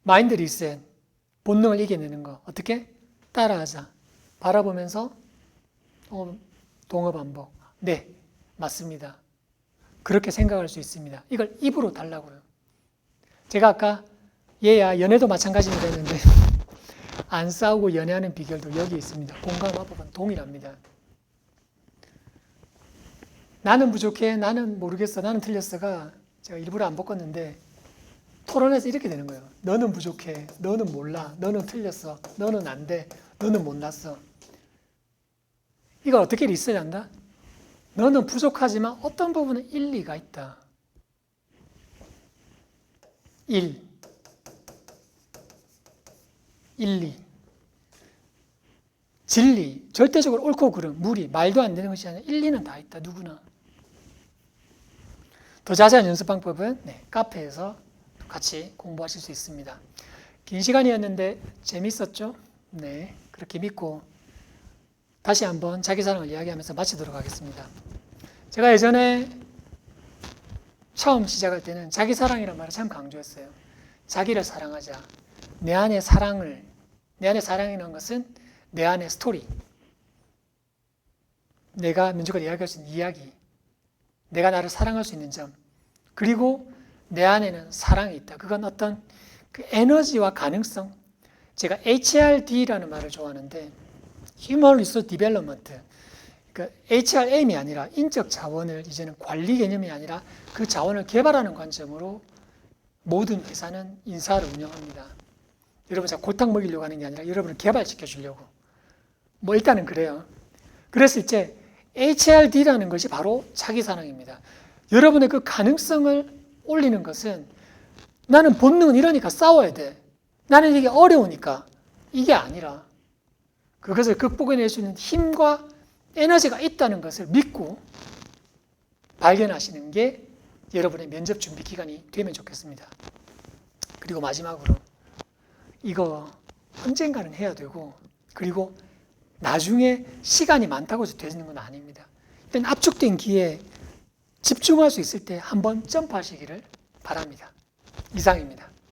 마인드 리셋, 본능을 이겨내는 거. 어떻게? 따라하자. 바라보면서 동어 반복. 네, 맞습니다. 그렇게 생각할 수 있습니다. 이걸 입으로 달라고요. 제가 아까 얘야 연애도 마찬가지입니다 했는데 안 싸우고 연애하는 비결도 여기 있습니다. 공감 화법은 동일합니다. 나는 부족해, 나는 모르겠어, 나는 틀렸어가 제가 일부러 안 바꿨는데 토론에서 이렇게 되는 거예요. 너는 부족해, 너는 몰라, 너는 틀렸어, 너는 안 돼, 너는 못났어. 이걸 어떻게 리셋한다? 너는 부족하지만 어떤 부분은 일리가 있다. 1. 일리. 진리. 절대적으로 옳고 그름, 무리, 말도 안 되는 것이 아니라 일리는 다 있다. 누구나. 더 자세한 연습 방법은 카페에서 같이 공부하실 수 있습니다. 긴 시간이었는데 재밌었죠? 네, 그렇게 믿고 다시 한번 자기 사랑을 이야기하면서 마치도록 하겠습니다. 제가 예전에 처음 시작할 때는 자기 사랑이라는 말을 참 강조했어요. 자기를 사랑하자. 내 안에 사랑이라는 것은 내 안의 스토리. 내가 민주가 이야기할 수 있는 이야기. 내가 나를 사랑할 수 있는 점. 그리고 내 안에는 사랑이 있다. 그건 어떤 그 에너지와 가능성. 제가 HRD라는 말을 좋아하는데 Human Resource Development. 그 HRM이 아니라 인적 자원을 이제는 관리 개념이 아니라 그 자원을 개발하는 관점으로 모든 회사는 인사를 운영합니다. 여러분 제가 골탕 먹이려고 하는 게 아니라 여러분을 개발시켜 주려고. 뭐 일단은 그래요. 그랬을 때 HRD라는 것이 바로 자기 사랑입니다. 여러분의 그 가능성을 올리는 것은 나는 본능은 이러니까 싸워야 돼. 나는 이게 어려우니까. 이게 아니라 그것을 극복해낼 수 있는 힘과 에너지가 있다는 것을 믿고 발견하시는 게 여러분의 면접 준비 기간이 되면 좋겠습니다. 그리고 마지막으로 이거 언젠가는 해야 되고 그리고 나중에 시간이 많다고 해서 되는 건 아닙니다. 일단 압축된 기회에 집중할 수 있을 때 한번 점프하시기를 바랍니다. 이상입니다.